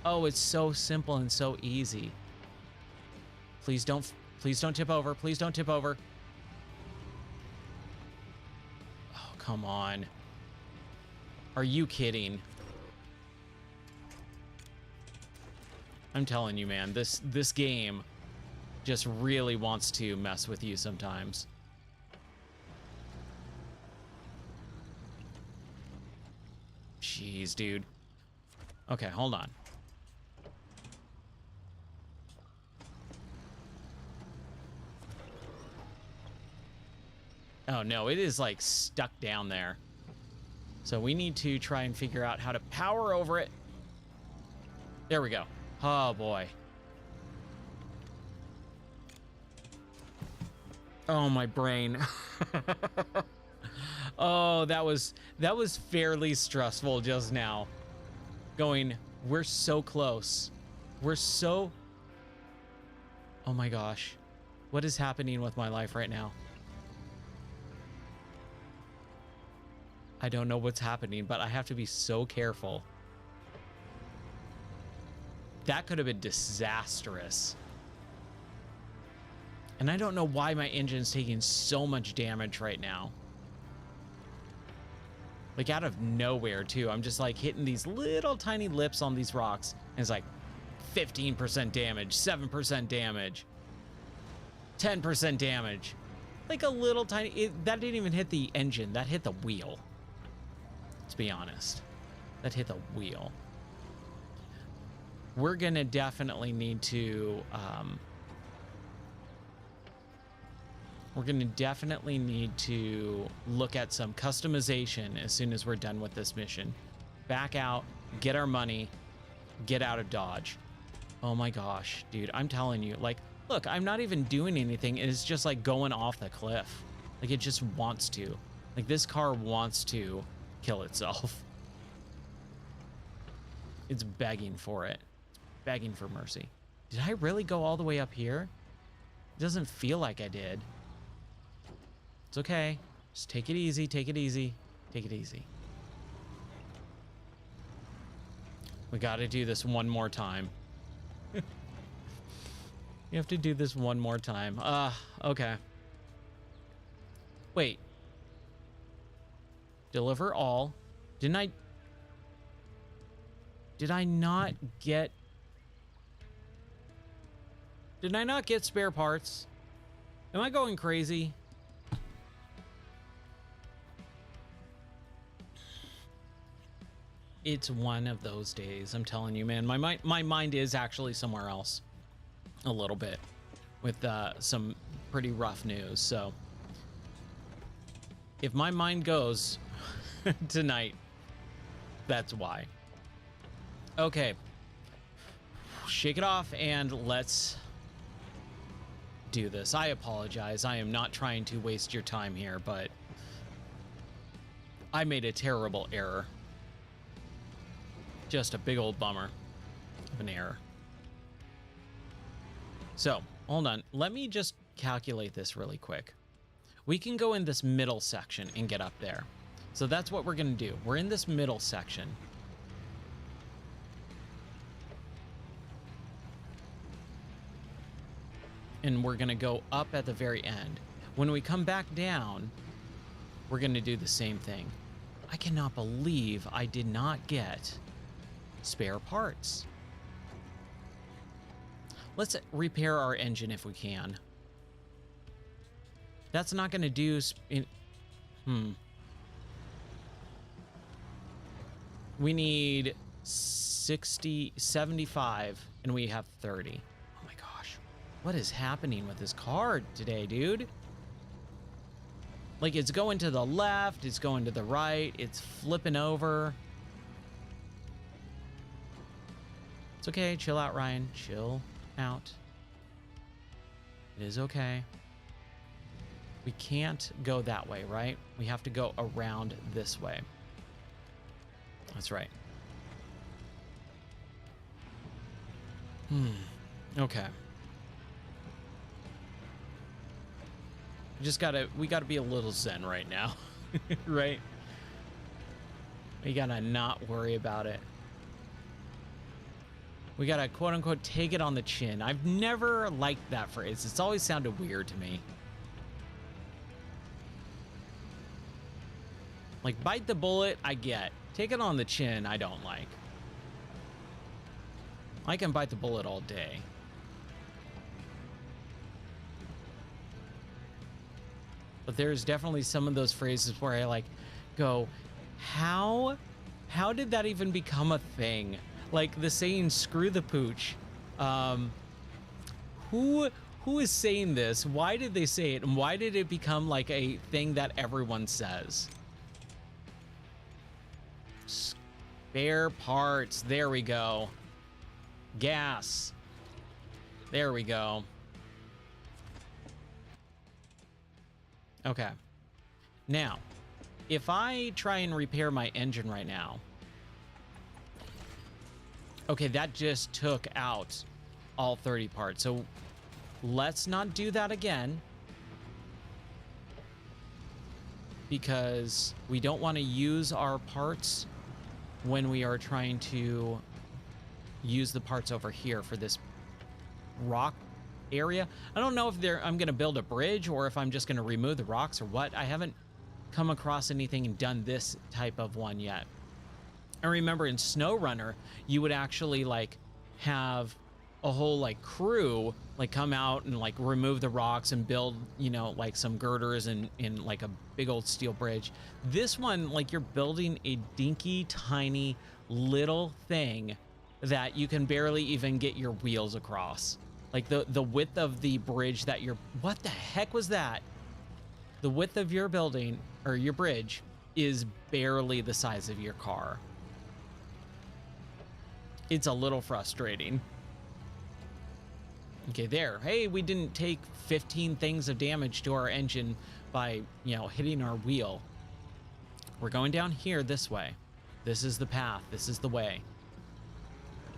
Speaker 1: Oh, it's so simple and so easy. Please don't tip over. Please don't tip over. Oh, come on. Are you kidding? I'm telling you, man, this game just really wants to mess with you sometimes. Jeez, dude. Okay, hold on. Oh no, it is like stuck down there. So we need to try and figure out how to power over it. There we go. Oh boy. Oh, my brain. Oh, that was fairly stressful just now. Going, we're so close. We're so... Oh my gosh. What is happening with my life right now? I don't know what's happening, but I have to be so careful. That could have been disastrous. And I don't know why my engine's taking so much damage right now. Like out of nowhere too. I'm just like hitting these little tiny lips on these rocks. And it's like 15% damage, 7% damage, 10% damage. Like a little tiny, that didn't even hit the engine. That hit the wheel. Let's be honest. That hit the wheel. We're gonna definitely need to, look at some customization as soon as we're done with this mission. Back out, get our money, get out of Dodge. Oh my gosh, dude, I'm telling you, like, look, I'm not even doing anything. It's just like going off the cliff. Like it just wants to. Like this car wants to kill itself. It's begging for it. It's begging for mercy. Did I really go all the way up here? It doesn't feel like I did. It's okay. Just take it easy, take it easy, take it easy. We got to do this one more time. You have to do this one more time. Okay. Wait. Deliver all. Did I not get spare parts? Am I going crazy? It's one of those days. I'm telling you, man. My mind is actually somewhere else a little bit with some pretty rough news. So if my mind goes tonight, that's why. Okay. Shake it off and let's do this. I apologize. I am not trying to waste your time here, but I made a terrible error. Just a big old bummer of an error. So, hold on. Let me just calculate this really quick. We can go in this middle section and get up there. So that's what we're going to do. We're in this middle section. And we're going to go up at the very end. When we come back down, we're going to do the same thing. I cannot believe I did not get spare parts. Let's repair our engine if we can. That's not going to do... We need 75, and we have 30. Oh my gosh. What is happening with this car today, dude? Like, it's going to the left, it's going to the right, it's flipping over. It's okay, chill out, Ryan. Chill out. It is okay. We can't go that way, right? We have to go around this way. That's right. Okay. We gotta be a little zen right now, right? We gotta not worry about it. We gotta quote unquote take it on the chin. I've never liked that phrase. It's always sounded weird to me. Like, bite the bullet, I get. Take it on the chin, I don't like. I can bite the bullet all day. But there's definitely some of those phrases where I like go, how did that even become a thing? Like the saying, screw the pooch. Who is saying this? Why did they say it? And why did it become like a thing that everyone says? Spare parts. There we go. Gas. There we go. Okay. Now, if I try and repair my engine right now. Okay, that just took out all 30 parts. So let's not do that again. Because we don't want to use our parts when we are trying to use the parts over here for this rock area. I don't know if I'm going to build a bridge or if I'm just going to remove the rocks or what. I haven't come across anything and done this type of one yet. I remember in SnowRunner, you would actually like have a whole like crew like come out and like remove the rocks and build, you know, like some girders and in like a big old steel bridge. This one, like you're building a dinky tiny little thing that you can barely even get your wheels across. Like the width of the bridge that what the heck was that? The width of your building or your bridge is barely the size of your car. It's a little frustrating. Okay, there. Hey, we didn't take 15 things of damage to our engine by, you know, hitting our wheel. We're going down here this way. This is the path. This is the way.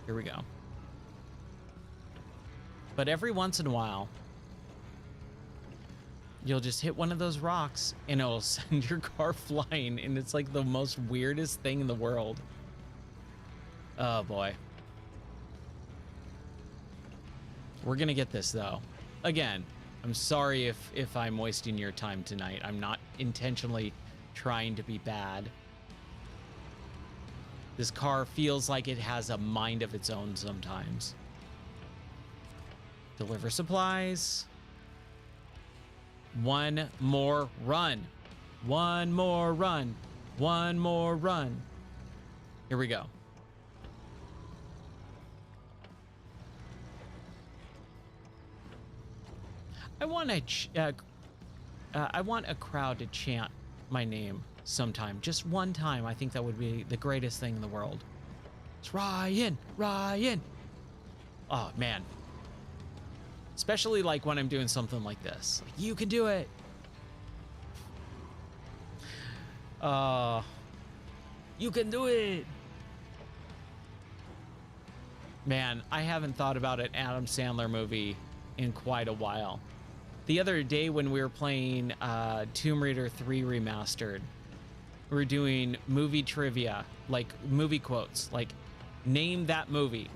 Speaker 1: Here we go. But every once in a while, you'll just hit one of those rocks and it'll send your car flying, and it's like the most weirdest thing in the world. Oh boy. We're gonna get this though. Again, I'm sorry if I'm wasting your time tonight. I'm not intentionally trying to be bad. This car feels like it has a mind of its own sometimes. Deliver supplies. One more run. One more run. One more run. Here we go. I want a crowd to chant my name sometime. Just one time. I think that would be the greatest thing in the world. It's Ryan, Ryan. Oh, man. Especially like when I'm doing something like this. Like, you can do it. You can do it. Man, I haven't thought about an Adam Sandler movie in quite a while. The other day when we were playing Tomb Raider 3 Remastered, we were doing movie trivia, like movie quotes, like name that movie.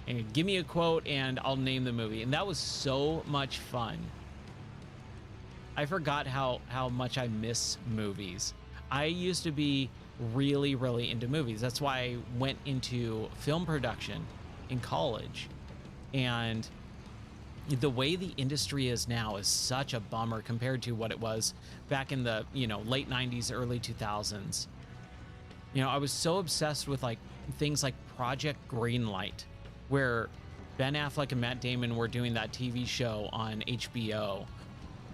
Speaker 1: And give me a quote and I'll name the movie. And that was so much fun. I forgot how much I miss movies. I used to be really, really into movies. That's why I went into film production in college. And the way the industry is now is such a bummer compared to what it was back in the, you know, late 90s, early 2000s. You know, I was so obsessed with like things like Project Greenlight, where Ben Affleck and Matt Damon were doing that TV show on HBO,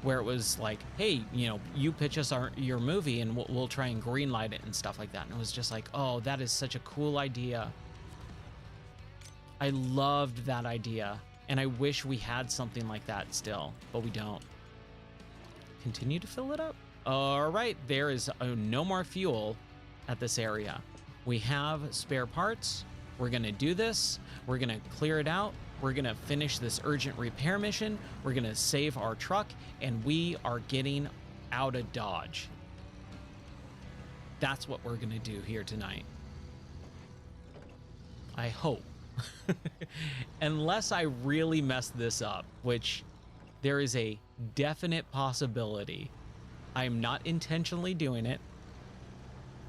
Speaker 1: where it was like, hey, you know, you pitch us your movie and we'll try and greenlight it and stuff like that. And it was just like, oh, that is such a cool idea. I loved that idea. And I wish we had something like that still, but we don't. Continue to fill it up. All right, there is no more fuel at this area. We have spare parts. We're gonna do this. We're gonna clear it out. We're gonna finish this urgent repair mission. We're gonna save our truck, and we are getting out of Dodge. That's what we're gonna do here tonight. I hope. Unless I really mess this up, which there is a definite possibility. I'm not intentionally doing it.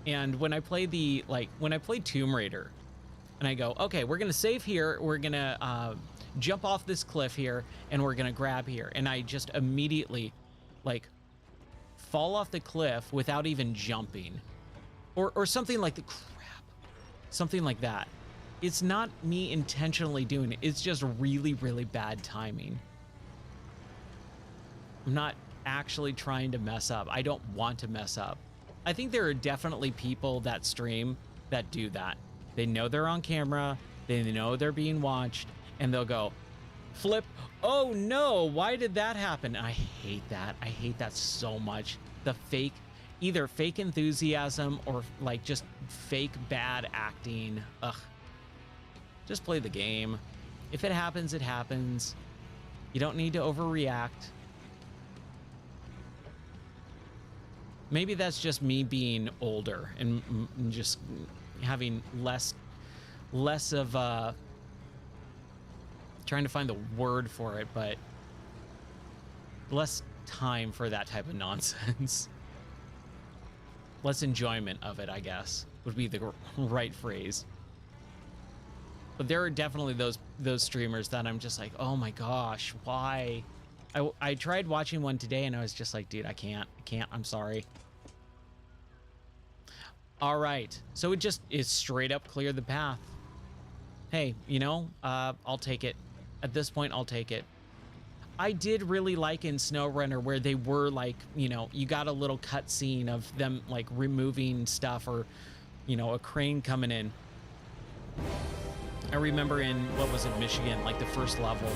Speaker 1: And when I play when I play Tomb Raider and I go, okay, we're going to save here. We're going to jump off this cliff here and we're going to grab here. And I just immediately like fall off the cliff without even jumping or something like something like that. It's not me intentionally doing it. It's just really, really bad timing. I'm not actually trying to mess up. I don't want to mess up. I think there are definitely people that stream that do that. They know they're on camera, they know they're being watched, and they'll go, flip, oh no, why did that happen? I hate that. I hate that so much. The fake, either fake enthusiasm or like just fake bad acting. Ugh. Just play the game. If it happens, it happens. You don't need to overreact. Maybe that's just me being older and just having less of trying to find the word for it, but less time for that type of nonsense. Less enjoyment of it, I guess, would be the right phrase. But there are definitely those streamers that I'm just like, oh my gosh, why? I tried watching one today and I was just like, dude, I can't, I'm sorry. All right, so it just is straight up clear the path. Hey, you know, I'll take it. At this point, I'll take it. I did really like in SnowRunner where they were like, you know, you got a little cutscene of them like removing stuff or, you know, a crane coming in. I remember in, what was it, Michigan, like the first level,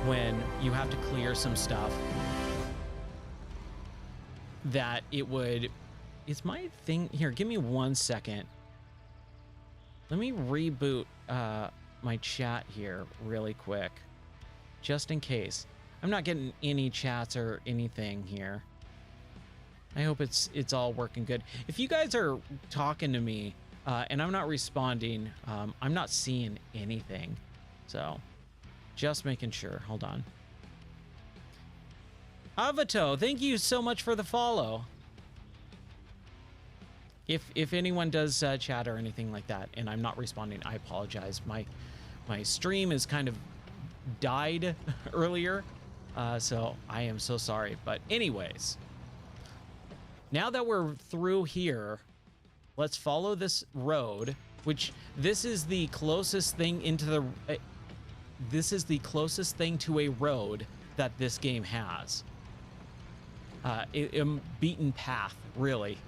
Speaker 1: when you have to clear some stuff, that it would, it's my thing, here, give me 1 second. Let me reboot my chat here really quick, just in case. I'm not getting any chats or anything here. I hope it's all working good. If you guys are talking to me, and I'm not responding, I'm not seeing anything. So just making sure. Hold on. Avato, thank you so much for the follow. If anyone does chat or anything like that and I'm not responding, I apologize. My stream is kind of died earlier, so I am so sorry. But anyways, now that we're through here, let's follow this road, which this is the closest thing into the this is the closest thing to a road that this game has. A beaten path, really.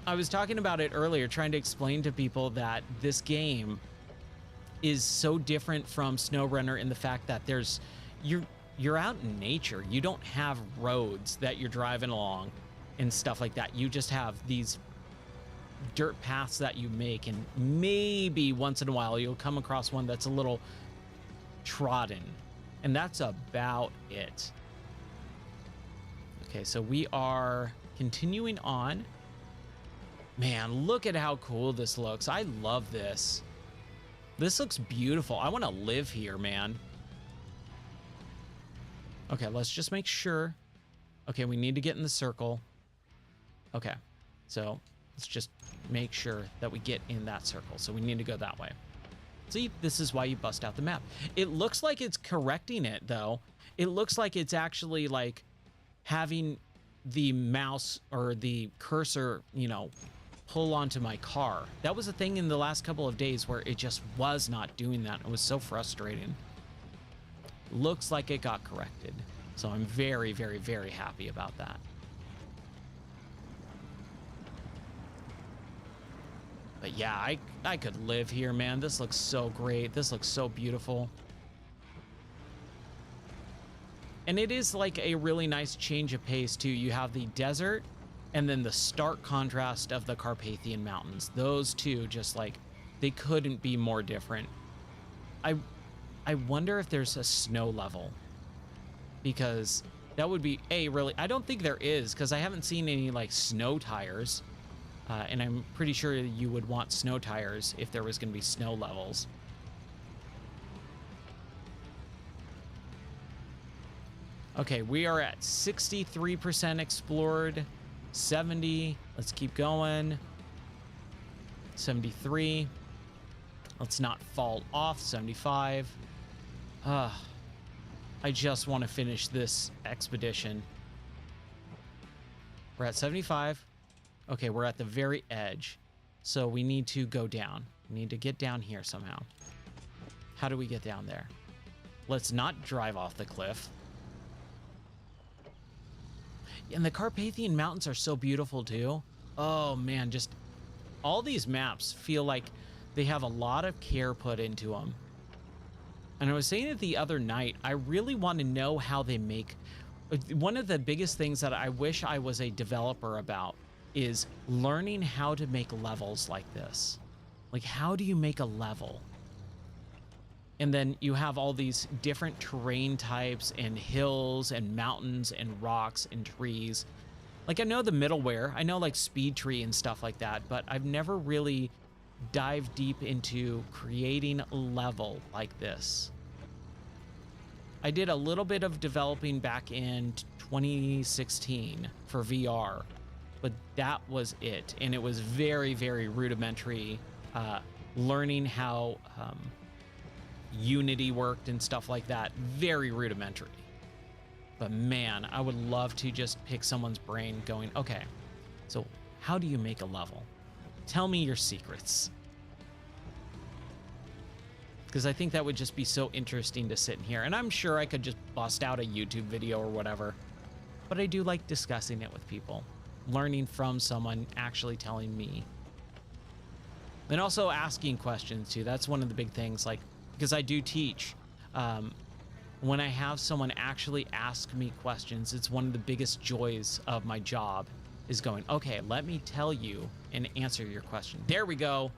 Speaker 1: I was talking about it earlier, trying to explain to people that this game is so different from SnowRunner in the fact that you're out in nature. You don't have roads that you're driving along and stuff like that. You just have these dirt paths that you make, and maybe once in a while you'll come across one that's a little trodden, and that's about it. Okay, so we are continuing on. Man, look at how cool this looks. I love this. This looks beautiful. I want to live here, man. Okay, let's just make sure. Okay, we need to get in the circle. Okay, so let's just make sure that we get in that circle. So we need to go that way. See, this is why you bust out the map. It looks like it's correcting it, though. It looks like it's actually like having the mouse or the cursor, you know, pull onto my car. That was a thing in the last couple of days where it just was not doing that. It was so frustrating. Looks like it got corrected. So I'm very, very, very happy about that. But yeah, I could live here, man. This looks so great. This looks so beautiful. And it is like a really nice change of pace too. You have the desert and then the stark contrast of the Carpathian Mountains. Those two just like, they couldn't be more different. I wonder if there's a snow level, because that would be really, I don't think there is, because I haven't seen any like snow tires. And I'm pretty sure you would want snow tires if there was going to be snow levels. Okay, we are at 63% explored, 70. Let's keep going. 73. Let's not fall off. 75. I just want to finish this expedition. We're at 75. Okay, we're at the very edge. So we need to go down. We need to get down here somehow. How do we get down there? Let's not drive off the cliff. And the Carpathian Mountains are so beautiful too. Oh man, just all these maps feel like they have a lot of care put into them. And I was saying it the other night, I really want to know how they make. One of the biggest things that I wish I was a developer about is learning how to make levels like this. Like, how do you make a level? And then you have all these different terrain types and hills and mountains and rocks and trees. Like, I know the middleware, I know like speed tree and stuff like that, but I've never really dived deep into creating a level like this. I did a little bit of developing back in 2016 for VR, but that was it. And it was very, very rudimentary, learning how Unity worked and stuff like that. Very rudimentary. But man, I would love to just pick someone's brain going, okay, so how do you make a level? Tell me your secrets. Because I think that would just be so interesting to sit in here. And I'm sure I could just bust out a YouTube video or whatever. But I do like discussing it with people. Learning from someone actually telling me. And also asking questions too. That's one of the big things. Like, because I do teach. When I have someone actually ask me questions, it's one of the biggest joys of my job, is going, okay, let me tell you and answer your question. There we go.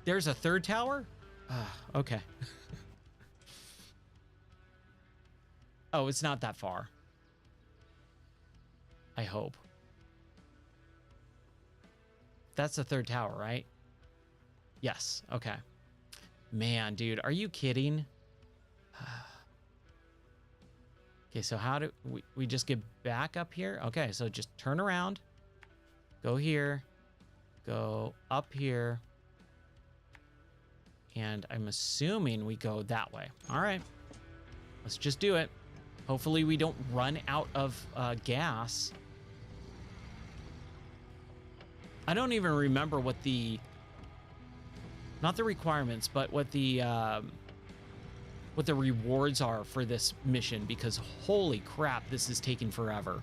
Speaker 1: There's a third tower? Okay. Oh, it's not that far. I hope. That's the third tower, right? Yes, okay. Man, dude, are you kidding? Okay, so how do we just get back up here? Okay, so just turn around. Go here. Go up here. And I'm assuming we go that way. All right. Let's just do it. Hopefully we don't run out of gas. I don't even remember what the... Not the requirements, but what the rewards are for this mission, because holy crap, this is taking forever.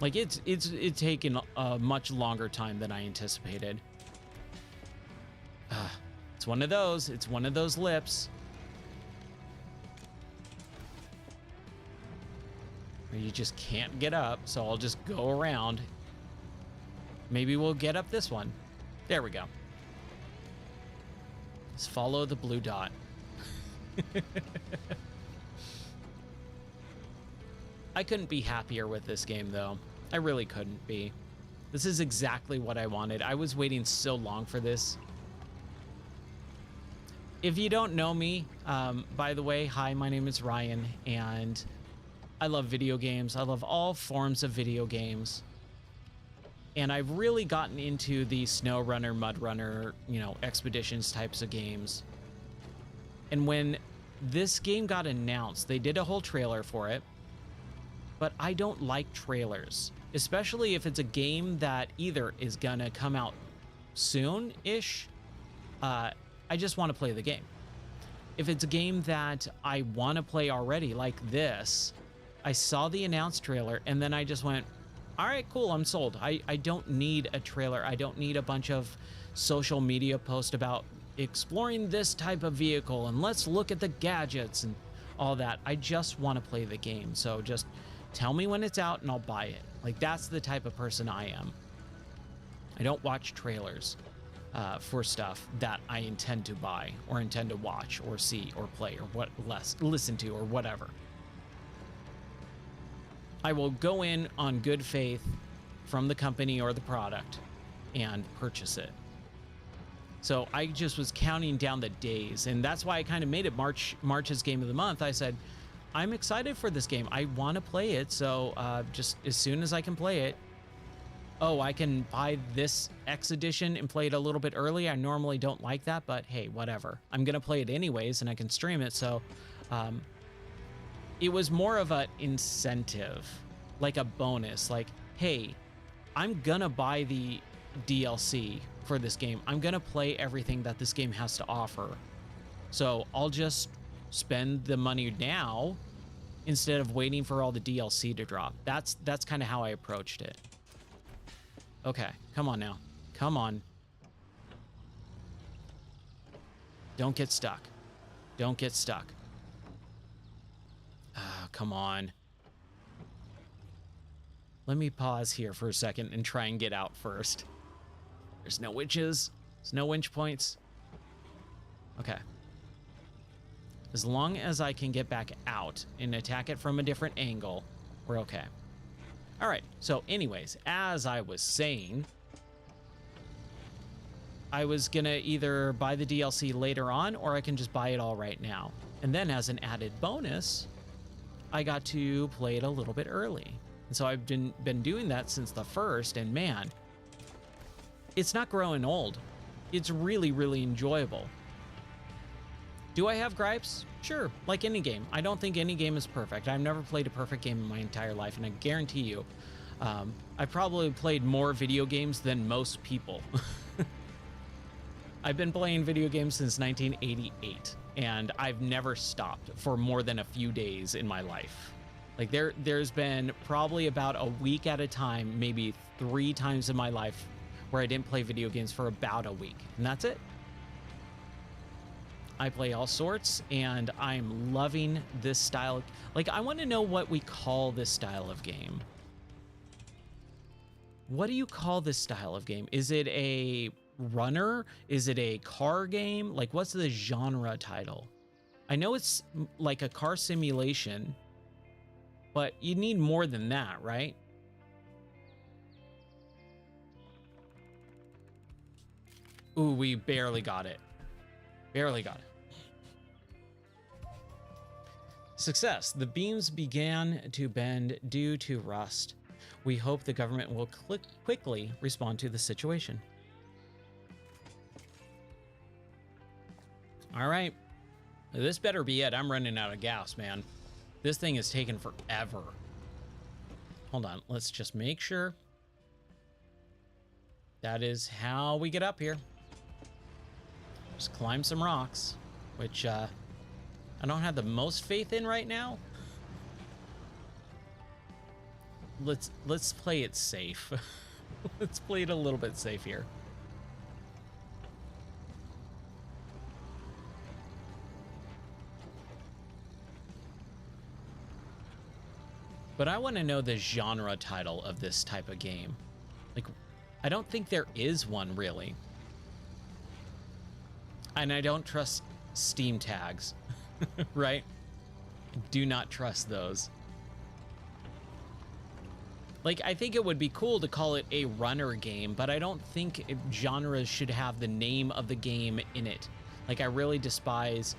Speaker 1: Like it's taken a much longer time than I anticipated. It's one of those. It's one of those lips. Where you just can't get up, so I'll just go around. Maybe we'll get up this one. There we go. Let's follow the blue dot. I couldn't be happier with this game, though. I really couldn't be. This is exactly what I wanted. I was waiting so long for this. If you don't know me, by the way, hi, my name is Ryan, and I love video games. I love all forms of video games. And I've really gotten into the snow runner, mud runner, you know, expeditions types of games. And when this game got announced, they did a whole trailer for it. But I don't like trailers, especially if it's a game that either is gonna come out soon-ish. I just want to play the game. If it's a game that I want to play already, like this, I saw the announced trailer and then I just went, All right, cool. I'm sold. I don't need a trailer. I don't need a bunch of social media posts about exploring this type of vehicle and let's look at the gadgets and all that. I just want to play the game. So just tell me when it's out and I'll buy it. Like, that's the type of person I am. I don't watch trailers for stuff that I intend to buy or intend to watch or see or play or listen to or whatever. I will go in on good faith from the company or the product and purchase it. So I just was counting down the days, and that's why I kind of made it March's game of the month. I said, I'm excited for this game. I want to play it, so just as soon as I can play it. Oh, I can buy this X edition and play it a little bit early. I normally don't like that, but hey, whatever. I'm going to play it anyways, and I can stream it, so it was more of an incentive, like a bonus. Like, hey, I'm going to buy the DLC for this game. I'm going to play everything that this game has to offer. So I'll just spend the money now instead of waiting for all the DLC to drop. That's kind of how I approached it. Okay, come on now. Come on. Don't get stuck. Don't get stuck. Ah, come on. Let me pause here for a second and try and get out first. There's no winches. There's no winch points. Okay. As long as I can get back out and attack it from a different angle, we're okay. All right. So anyways, as I was saying, I was going to either buy the DLC later on or I can just buy it all right now. And then as an added bonus, I got to play it a little bit early. And so I've been doing that since the first, and man, it's not growing old. It's really, really enjoyable. Do I have gripes? Sure, like any game. I don't think any game is perfect. I've never played a perfect game in my entire life, and I guarantee you, I've probably played more video games than most people. I've been playing video games since 1988, and I've never stopped for more than a few days in my life. Like there's been probably about a week at a time, maybe 3 times in my life where I didn't play video games for about a week, and that's it. I play all sorts, and I'm loving this style. Like, I want to know what we call this style of game. What do you call this style of game? Is it a runner? Is it a car game? Like, what's the genre title? I know it's like a car simulation, but you need more than that, right? Ooh, we barely got it. Barely got it. Success. The beams began to bend due to rust. We hope the government will quickly respond to the situation. All right. This better be it. I'm running out of gas, man. This thing is taking forever. Hold on. Let's just make sure. That is how we get up here. Just climb some rocks, which I don't have the most faith in right now. Let's play it safe. Let's play it a little bit safe here. But I want to know the genre title of this type of game. Like, I don't think there is one really. And I don't trust Steam tags, right? Do not trust those. Like, I think it would be cool to call it a runner game, but I don't think genres should have the name of the game in it. Like, I really despise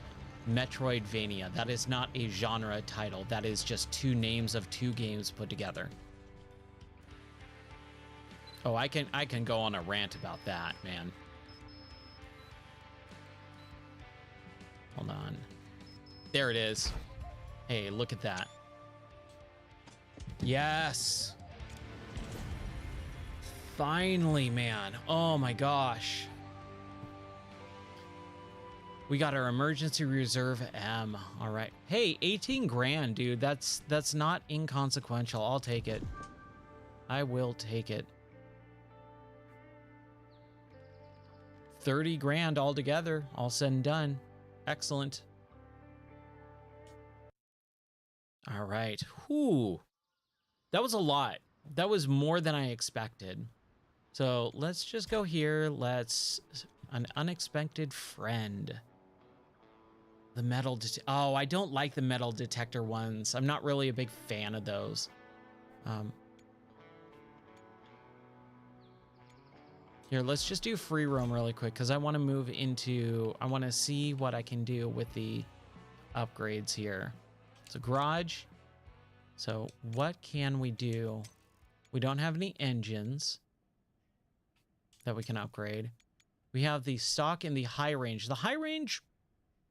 Speaker 1: Metroidvania. That is not a genre title. That is just 2 names of 2 games put together. Oh, I can go on a rant about that, man. Hold on. There it is. Hey, look at that. Yes. Finally, man. Oh my gosh. We got our emergency reserve M. All right. Hey, 18 grand, dude. That's not inconsequential. I'll take it. I will take it. 30 grand altogether, all said and done. Excellent. All right. Whew. That was a lot. That was more than I expected. So let's just go here. Let's... An unexpected friend. The metal... Oh, I don't like the metal detector ones. I'm not really a big fan of those. Here, let's just do free roam really quick because I want to move into... I want to see what I can do with the upgrades here. So garage. So what can we do? We don't have any engines that we can upgrade. We have the stock and the high range. The high range,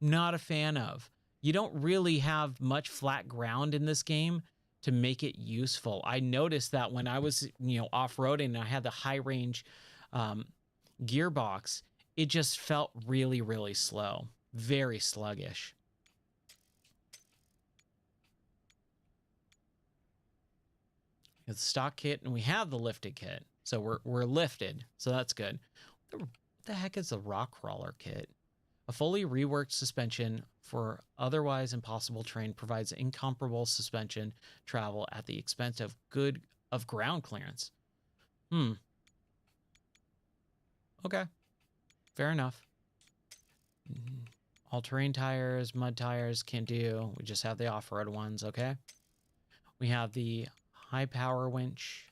Speaker 1: not a fan of. You don't really have much flat ground in this game to make it useful. I noticed that when I was, off-roading and I had the high range gearbox, it just felt really, really slow. Very sluggish. It's stock kit, and we have the lifted kit. So we're lifted, so that's good. What the heck is the rock crawler kit? A fully reworked suspension for otherwise impossible terrain provides incomparable suspension travel at the expense of ground clearance. Okay. Fair enough. All-terrain tires, mud tires, can't do. We just have the off-road ones, okay? We have the high-power winch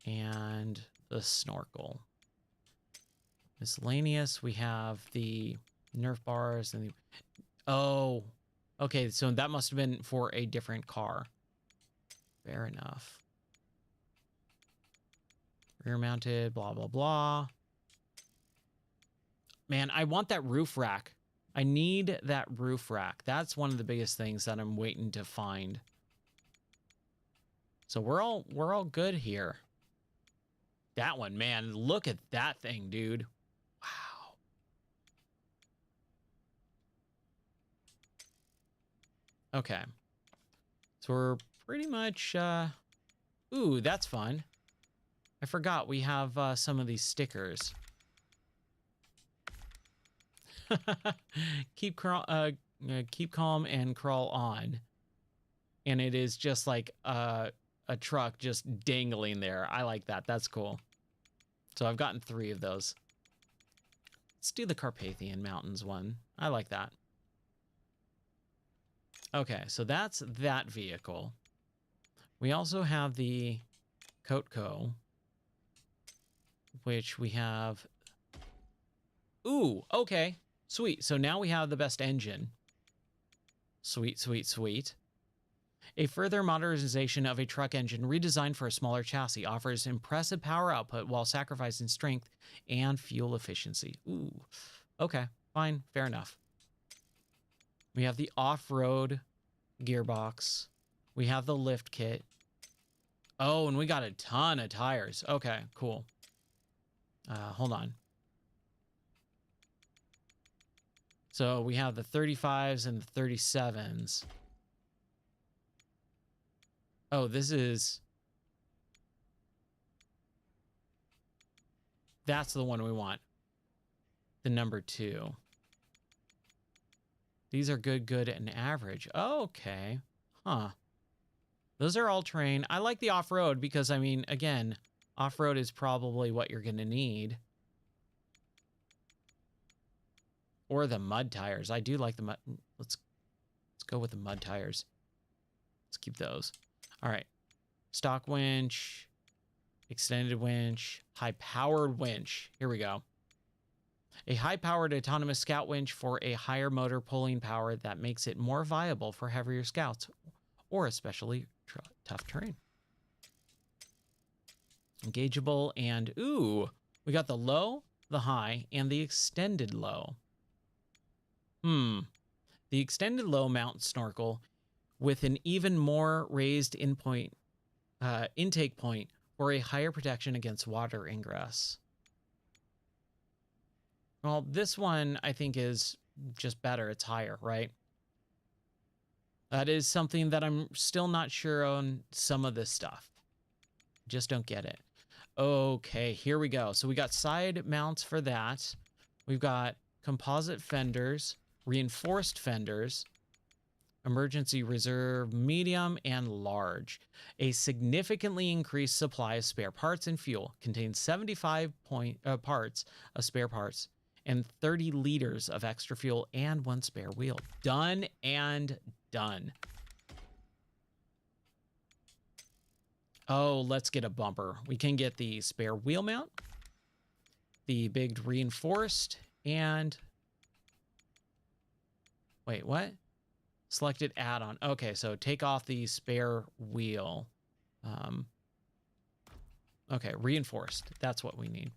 Speaker 1: and the snorkel. Miscellaneous, we have the Nerf bars and the... Oh, okay, so that must have been for a different car. Fair enough. Rear mounted, blah, blah, blah. Man, I want that roof rack. I need that roof rack. That's one of the biggest things that I'm waiting to find. So we're all good here. That one, man, look at that thing, dude. Wow. Okay. So we're pretty much, ooh, that's fun. I forgot we have some of these stickers. keep calm and crawl on. And it is just like a truck just dangling there. I like that. That's cool. So I've gotten 3 of those. Let's do the Carpathian Mountains one. I like that. Okay, so that's that vehicle. We also have the Kotko, which we have... Ooh, okay. Sweet. So now we have the best engine. Sweet, sweet, sweet. A further modernization of a truck engine redesigned for a smaller chassis offers impressive power output while sacrificing strength and fuel efficiency. Ooh, okay, fine, fair enough. We have the off-road gearbox. We have the lift kit. Oh, and we got a ton of tires. Okay, cool. Hold on. So we have the 35s and the 37s. Oh, this is... That's the one we want. The number 2. These are good, and average. Oh, okay. Huh. Those are all terrain. I like the off-road because, I mean, again, off-road is probably what you're going to need. Or the mud tires. I do like the mud. Let's go with the mud tires. Let's keep those. All right. Stock winch, extended winch, high-powered winch. Here we go. A high-powered autonomous scout winch for a higher motor pulling power that makes it more viable for heavier scouts or especially tough terrain. Engageable and, ooh, we got the low, the high, and the extended low. The extended low mount snorkel with an even more raised intake point for a higher protection against water ingress. Well, this one I think is just better. It's higher, right? That is something that I'm still not sure on some of this stuff. Just don't get it. Okay, here we go. So we got side mounts for that. We've got composite fenders, reinforced fenders, emergency reserve, medium, and large. A significantly increased supply of spare parts and fuel. Contains 75 parts of spare parts and 30 liters of extra fuel and 1 spare wheel. Done and done. Oh, let's get a bumper. We can get the spare wheel mount, the big reinforced, and... Wait, what? Selected add-on. Okay, so take off the spare wheel. Okay, reinforced. That's what we need.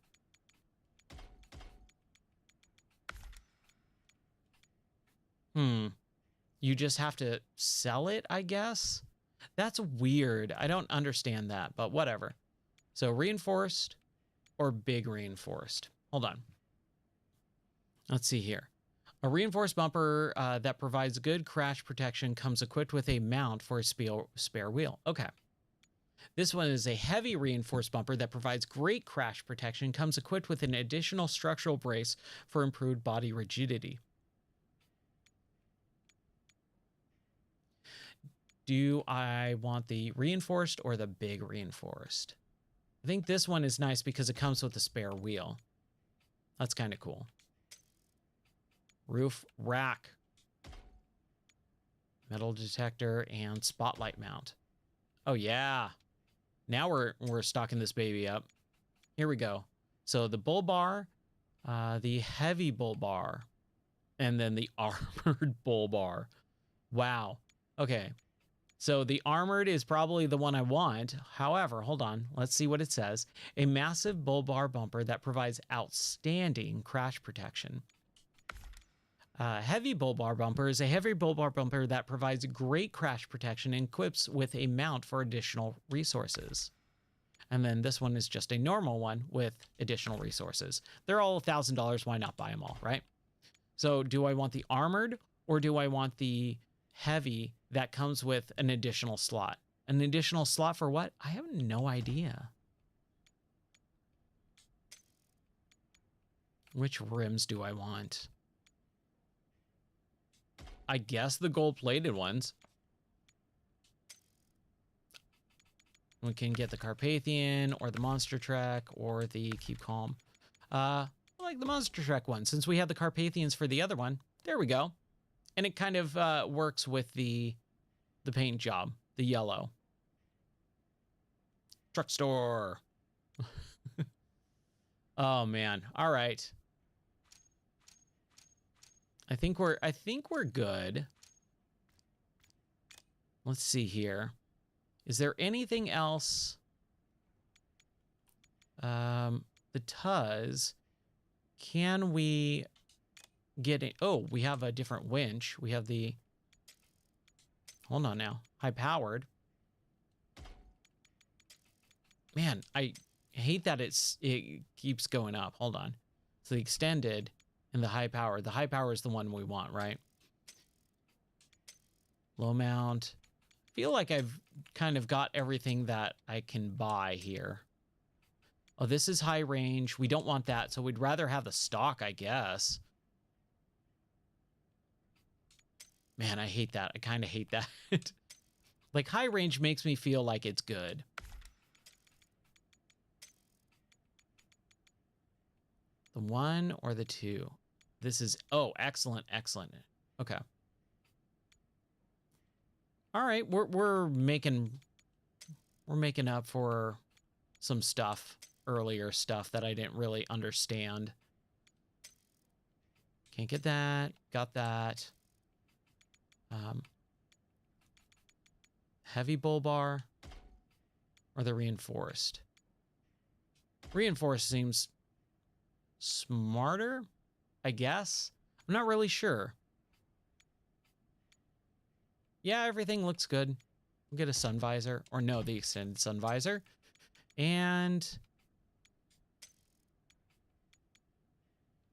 Speaker 1: You just have to sell it, I guess? That's weird. I don't understand that, but whatever. So reinforced or big reinforced? Hold on. Let's see here. A reinforced bumper that provides good crash protection comes equipped with a mount for a spare wheel. Okay. This one is a heavy reinforced bumper that provides great crash protection, comes equipped with an additional structural brace for improved body rigidity. Do I want the reinforced or the big reinforced? I think this one is nice because it comes with a spare wheel. That's kind of cool. Roof rack, metal detector, and spotlight mount. Oh yeah. Now we're stocking this baby up. Here we go. So the bull bar, the heavy bull bar, and then the armored bull bar. Wow. Okay. So the armored is probably the one I want. However, hold on. Let's see what it says. A massive bull bar bumper that provides outstanding crash protection. Heavy bull bar bumper is a heavy bull bar bumper that provides great crash protection and equips with a mount for additional resources. And then this one is just a normal one with additional resources. They're all $1,000. Why not buy them all, right? So do I want the armored or do I want the heavy that comes with an additional slot? An additional slot for what? I have no idea. Which rims do I want? I guess the gold-plated ones. We can get the Carpathian or the Monster Trek or the Keep Calm. I like the Monster Trek one since we have the Carpathians for the other one. There we go. And it kind of works with the paint job, the yellow. Truck store. Oh man. All right. I think we're good. Let's see here. Is there anything else? The Tuz. Can we get it? Oh, we have a different winch. We have the... Hold on now. High powered. Man, I hate that it keeps going up. Hold on. So the extended and the high power. The high power is the one we want, right? Low mount. Feel like I've kind of got everything that I can buy here. Oh, this is high range. We don't want that, so we'd rather have the stock, I guess. Man, I hate that. I kind of hate that. Like, high range makes me feel like it's good. The 1 or the 2? This is... Oh, excellent, excellent. Okay. All right, we're making up for some stuff, earlier stuff that I didn't really understand. Can't get that. Got that. Heavy bull bar or the reinforced? Reinforced seems smarter, I guess. I'm not really sure. Yeah, everything looks good. We'll get a sun visor, or no, the extended sun visor. And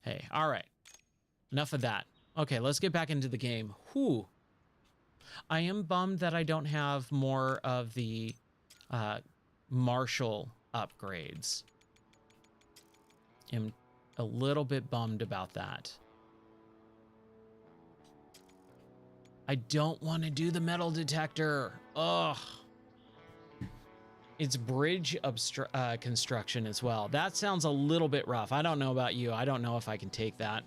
Speaker 1: hey, all right. Enough of that. Okay, let's get back into the game. Whew. I am bummed that I don't have more of the Marshall upgrades. I'm a little bit bummed about that. I don't want to do the metal detector. Ugh. It's bridge construction as well. That sounds a little bit rough. I don't know about you. I don't know if I can take that.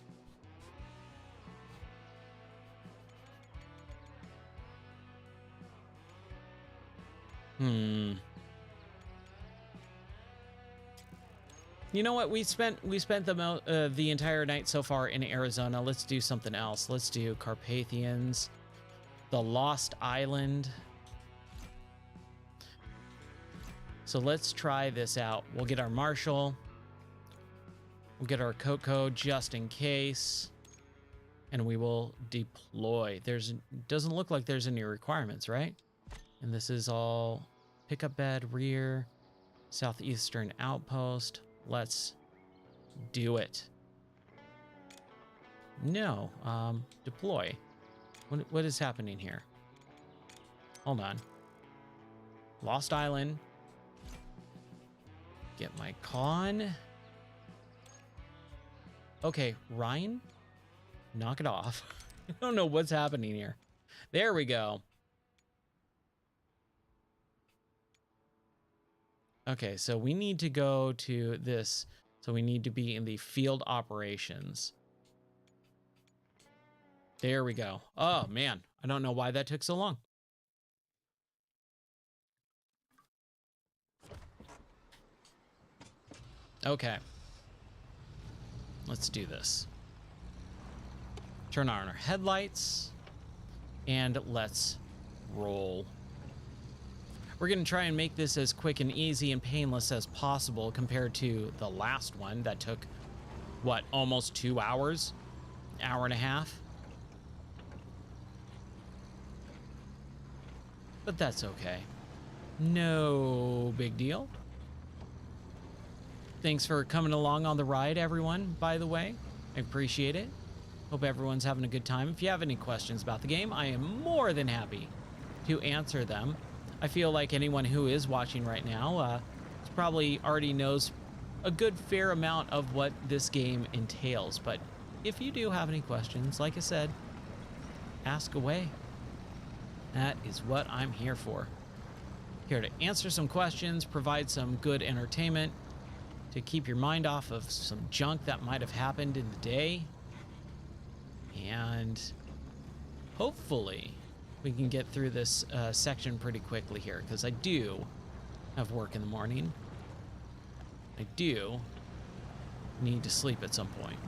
Speaker 1: You know what? We spent the entire night so far in Arizona. Let's do something else. Let's do Carpathians, the Lost Island. So let's try this out. We'll get our Marshall. We'll get our Coco just in case. And we will deploy. Doesn't look like there's any requirements, right? And this is all pickup bed, rear, southeastern outpost. Let's do it. No, deploy. What is happening here? Hold on. Lost Island. Get my con. Okay, Ryan, knock it off. I don't know what's happening here. There we go. Okay, so we need to go to this. So we need to be in the field operations. There we go. Oh, man. I don't know why that took so long. Okay. Let's do this. Turn on our headlights. And let's roll. We're going to try and make this as quick and easy and painless as possible compared to the last one that took, what, almost 2 hours? Hour and a half? But that's okay. No big deal. Thanks for coming along on the ride, everyone, by the way. I appreciate it. Hope everyone's having a good time. If you have any questions about the game, I am more than happy to answer them. I feel like anyone who is watching right now probably already knows a good fair amount of what this game entails. But if you do have any questions, like I said, ask away. That is what I'm here for. Here to answer some questions, provide some good entertainment, to keep your mind off of some junk that might have happened in the day. And hopefully we can get through this section pretty quickly here, because I do have work in the morning. I do need to sleep at some point.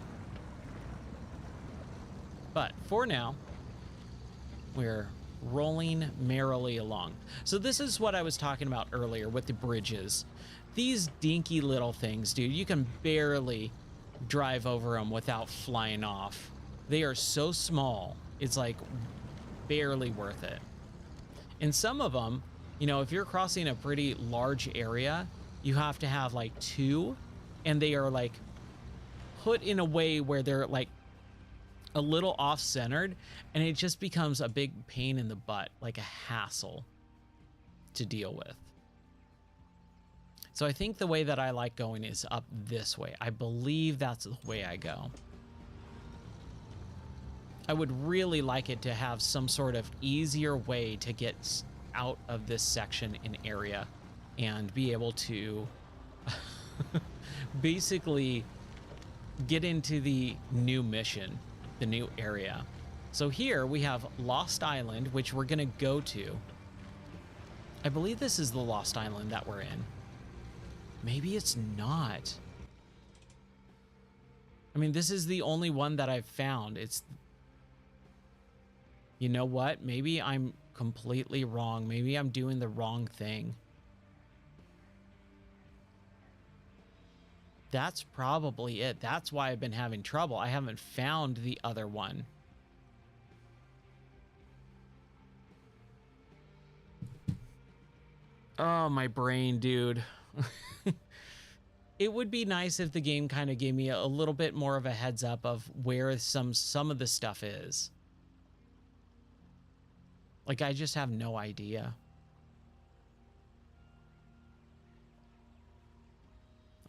Speaker 1: But for now, we're rolling merrily along. So this is what I was talking about earlier with the bridges. These dinky little things, dude, you can barely drive over them without flying off. They are so small, it's like barely worth it. And some of them, you know, if you're crossing a pretty large area, you have to have like 2, and they are like put in a way where they're like a little off-centered, and it just becomes a big pain in the butt, like a hassle to deal with. So I think the way that I like going is up this way. I believe that's the way I go. I would really like it to have some sort of easier way to get out of this section and area and be able to basically get into the new mission, the new area. So here we have Lost Island, which we're going to go to. I believe this is the Lost Island that we're in. Maybe it's not. I mean, this is the only one that I've found. You know what? Maybe I'm completely wrong. Maybe I'm doing the wrong thing. That's probably it. That's why I've been having trouble. I haven't found the other one. Oh, my brain, dude. It would be nice if the game kind of gave me a little bit more of a heads up of where some of the stuff is. Like, I just have no idea.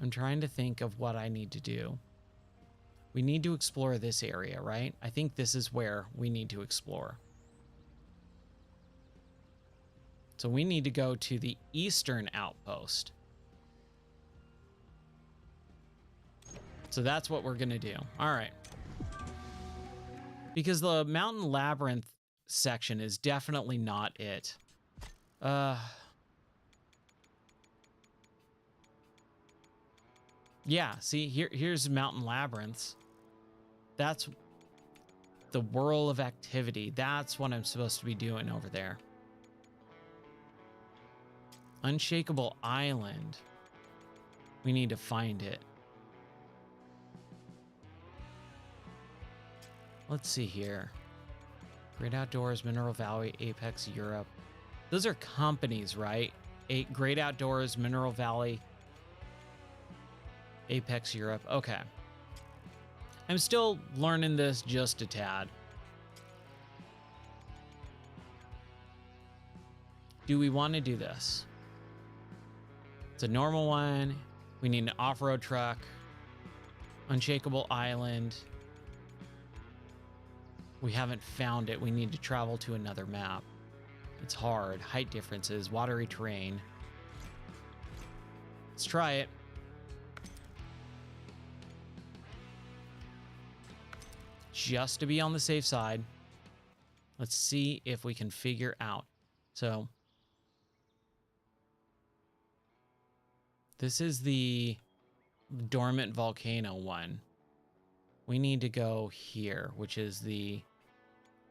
Speaker 1: I'm trying to think of what I need to do. We need to explore this area, right? I think this is where we need to explore. So we need to go to the eastern outpost. So that's what we're going to do. All right. Because the mountain labyrinth section is definitely not it. Yeah, see, here's mountain labyrinths. That's the whirl of activity. That's what I'm supposed to be doing over there. Unshakable Island. We need to find it. Let's see here. Great Outdoors, Mineral Valley, Apex, Europe. Those are companies, right? Great Outdoors, Mineral Valley, Apex, Europe. Okay. I'm still learning this just a tad. Do we want to do this? It's a normal one. We need an off-road truck. Unshakable Island. We haven't found it. We need to travel to another map. It's hard. Height differences, watery terrain. Let's try it. Just to be on the safe side. Let's see if we can figure out. So this is the dormant volcano one. We need to go here, which is the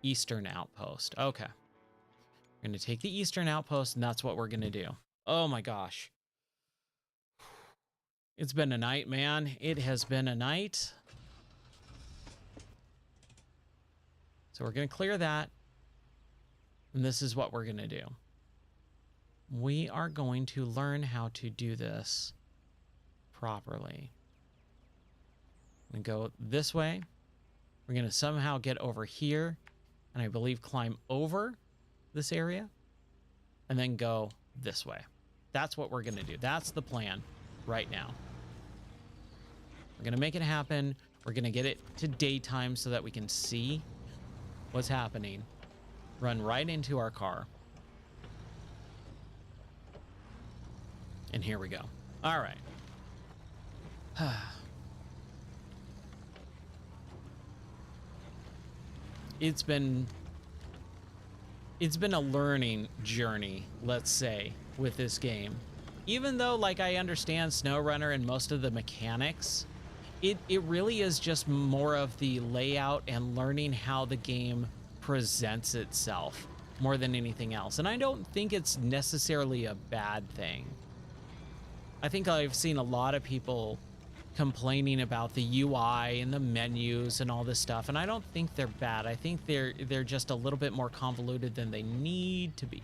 Speaker 1: eastern outpost. Okay. We're going to take the eastern outpost, and that's what we're going to do. Oh my gosh. It's been a night, man. It has been a night. So we're going to clear that. And this is what we're going to do. We are going to learn how to do this properly. We go this way. We're going to somehow get over here. And I believe climb over this area. And then go this way. That's what we're going to do. That's the plan right now. We're going to make it happen. We're going to get it to daytime so that we can see what's happening. Run right into our car. And here we go. All right. It's been a learning journey, let's say, with this game. Even though, like, I understand SnowRunner and most of the mechanics, it really is just more of the layout and learning how the game presents itself more than anything else. And I don't think it's necessarily a bad thing. I think I've seen a lot of people complaining about the UI and the menus and all this stuff, and I don't think they're bad. I think they're just a little bit more convoluted than they need to be.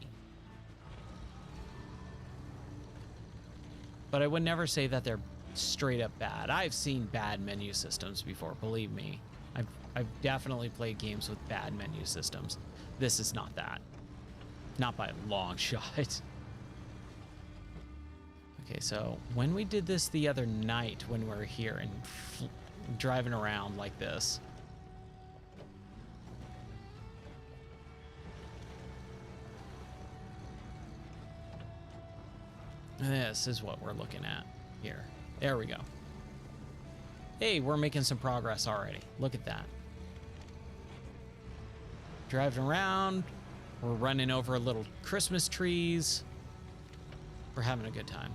Speaker 1: But I would never say that they're straight up bad. I've seen bad menu systems before, believe me. I've definitely played games with bad menu systems. This is not that. Not by a long shot. Okay, so when we did this the other night when we were here and driving around like this. This is what we're looking at here. There we go. Hey, we're making some progress already. Look at that. Driving around. We're running over little Christmas trees. We're having a good time.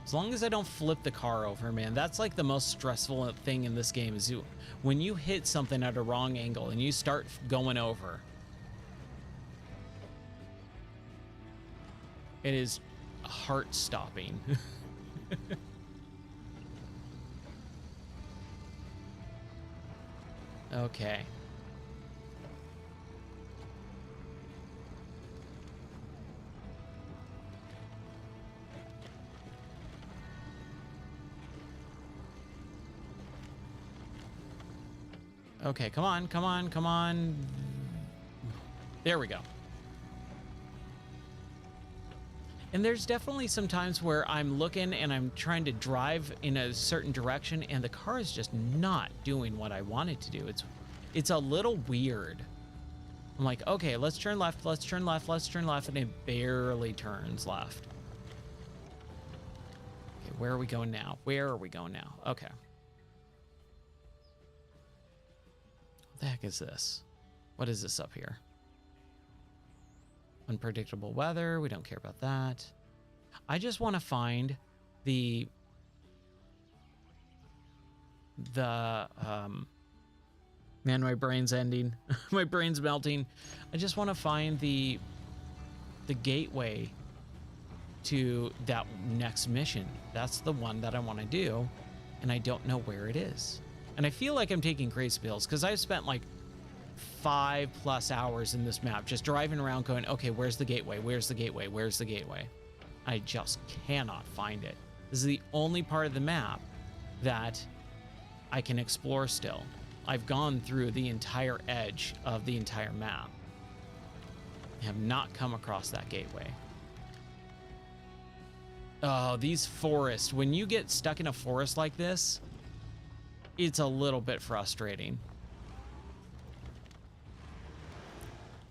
Speaker 1: As long as I don't flip the car over, man, that's like the most stressful thing in this game is when you hit something at a wrong angle and you start going over. It is heart-stopping. Okay. Okay, come on, come on, come on. There we go. And there's definitely some times where I'm looking and I'm trying to drive in a certain direction and the car is just not doing what I want it to do. It's a little weird. I'm like, okay, let's turn left, let's turn left, let's turn left, and it barely turns left. Okay, where are we going now? Where are we going now? Okay. What the heck is this? What is this up here? Unpredictable weather. We don't care about that. I just want to find the man, my brain's ending. My brain's melting. I just want to find the gateway to that next mission. That's the one that I want to do, and I don't know where it is. And I feel like I'm taking crazy pills because I've spent like 5+ hours in this map just driving around going, okay, where's the gateway? Where's the gateway? Where's the gateway? I just cannot find it. This is the only part of the map that I can explore still. I've gone through the entire edge of the entire map. I have not come across that gateway. Oh, these forests. When you get stuck in a forest like this, it's a little bit frustrating.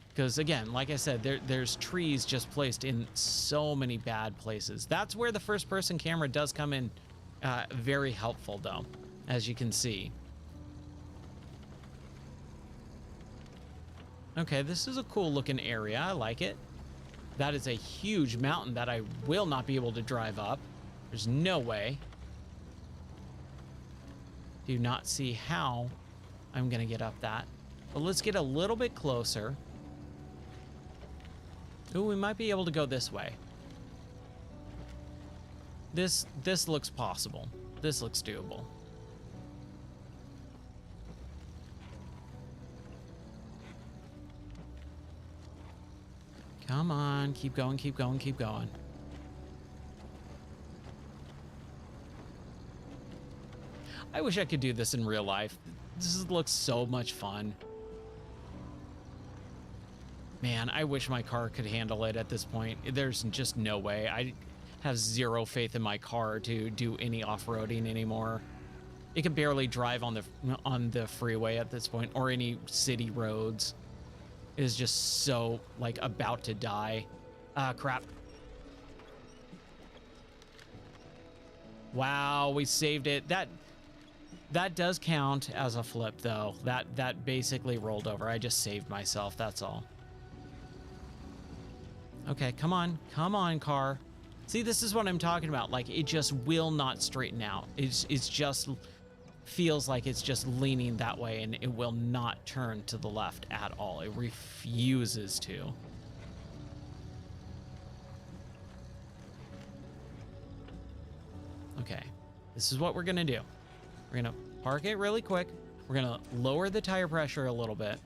Speaker 1: Because again, like I said, there's trees just placed in so many bad places. That's where the first person camera does come in very helpful though, as you can see. Okay, this is a cool looking area. I like it. That is a huge mountain that I will not be able to drive up. There's no way. Do not see how I'm gonna get up that. But let's get a little bit closer. Ooh, we might be able to go this way. This looks possible. This looks doable. Come on, keep going, keep going, keep going. I wish I could do this in real life. This looks so much fun. Man, I wish my car could handle it at this point. There's just no way. I have zero faith in my car to do any off-roading anymore. It can barely drive on the freeway at this point, or any city roads. It is just so, like, about to die. Ah, crap. Wow, we saved it. That does count as a flip, though. That basically rolled over. I just saved myself, that's all. Okay, come on, car. See, this is what I'm talking about. Like, it just will not straighten out. It's just feels like it's just leaning that way, and it will not turn to the left at all. It refuses to. Okay, this is what we're gonna do. We're gonna park it really quick. We're gonna lower the tire pressure a little bit,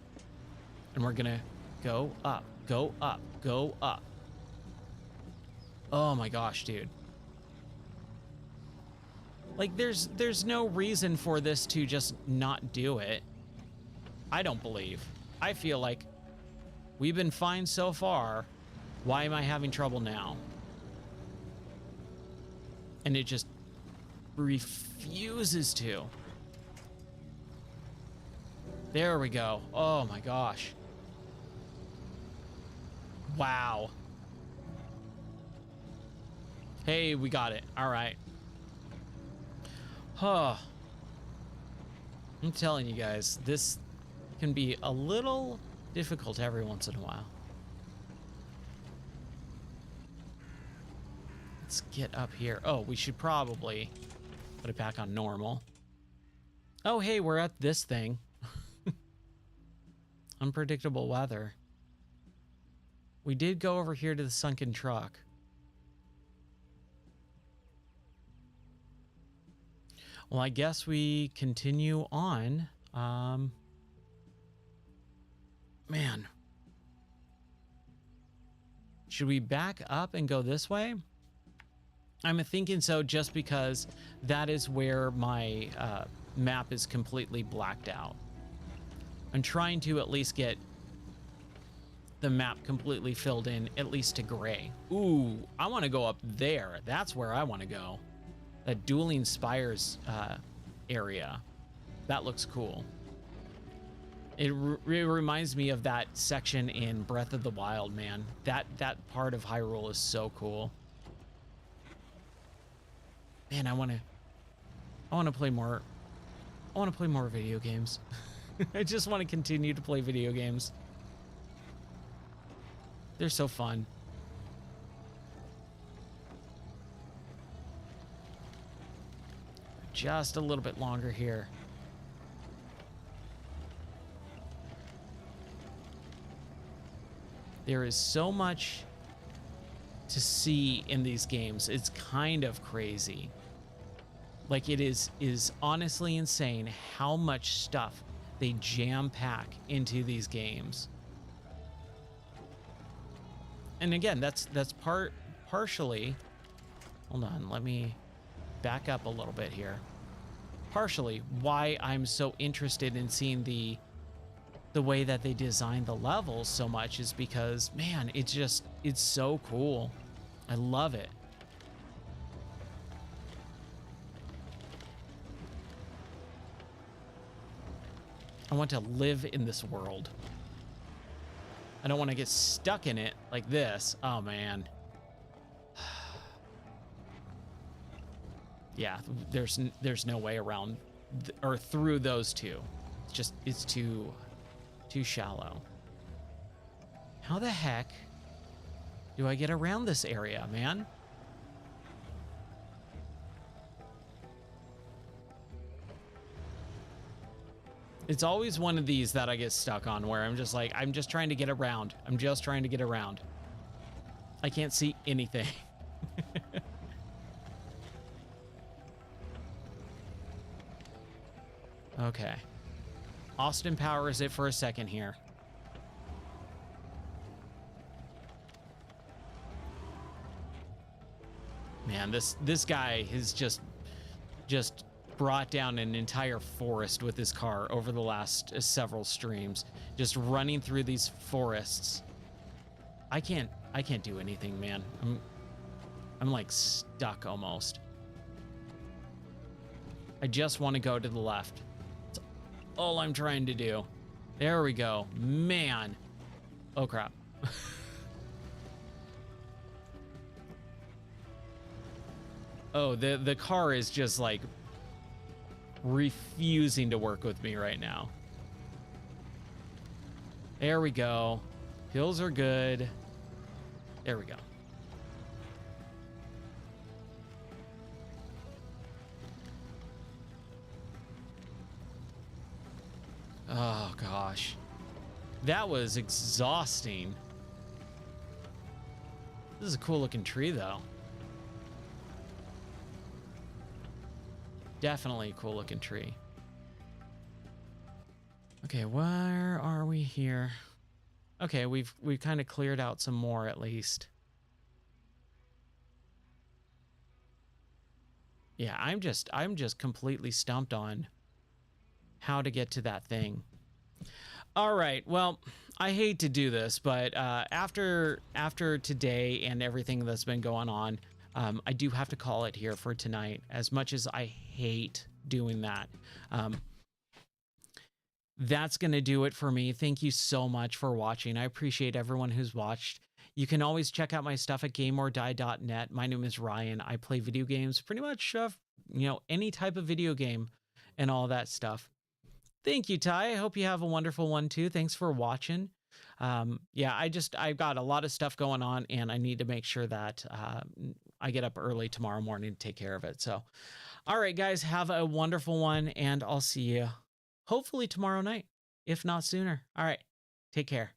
Speaker 1: and we're gonna go up, go up, go up. Oh my gosh, dude. Like, there's no reason for this to just not do it. I don't believe. I feel like we've been fine so far. Why am I having trouble now? And it just refuses to. There we go. Oh my gosh. Wow. Hey, we got it. All right. Huh. I'm telling you guys, this can be a little difficult every once in a while. Let's get up here. Oh, we should probably put it back on normal. Oh, hey, we're at this thing. Unpredictable weather. We did go over here to the sunken truck. Well, I guess we continue on. Man. Should we back up and go this way? I'm thinking so, just because that is where my map is completely blacked out. I'm trying to at least get the map completely filled in, at least to gray. Ooh, I want to go up there. That's where I want to go. That Dueling Spires area. That looks cool. It reminds me of that section in Breath of the Wild, man. That part of Hyrule is so cool. Man, I want to play more. I want to play more video games. I just want to continue to play video games. They're so fun. Just a little bit longer here. There is so much to see in these games. It's kind of crazy. Like, it is honestly insane how much stuff they jam pack into these games. And again, that's partially, hold on, let me back up a little bit here. Partially why I'm so interested in seeing the way that they design the levels so much is because, man, it's so cool. I love it. I want to live in this world. I don't want to get stuck in it like this. Oh, man. Yeah, there's no way around or through those two. It's too shallow. How the heck do I get around this area, man? It's always one of these that I get stuck on where I'm just like, I'm just trying to get around. I'm just trying to get around. I can't see anything. Okay. Austin powers it for a second here. Man, this guy has just brought down an entire forest with his car over the last several streams, just running through these forests. I can't do anything, man. I'm like stuck almost. I just want to go to the left. That's all I'm trying to do. There we go, man. Oh crap. Oh, the car is just like refusing to work with me right now. There we go. Hills are good. There we go. Oh gosh. That was exhausting. This is a cool looking tree though. Definitely a cool looking tree. Okay, where are we here? Okay, we've kind of cleared out some more at least. Yeah, I'm just completely stumped on how to get to that thing. All right, well, I hate to do this, but after today and everything that's been going on, I do have to call it here for tonight, as much as I hate doing that. That's going to do it for me. Thank you so much for watching. I appreciate everyone who's watched. You can always check out my stuff at gameordie.net. My name is Ryan. I play video games, pretty much, any type of video game and all that stuff. Thank you, Ty. I hope you have a wonderful one too. Thanks for watching. Yeah, I've got a lot of stuff going on, and I need to make sure that I get up early tomorrow morning to take care of it. So, all right, guys, have a wonderful one, and I'll see you hopefully tomorrow night, if not sooner. All right, take care.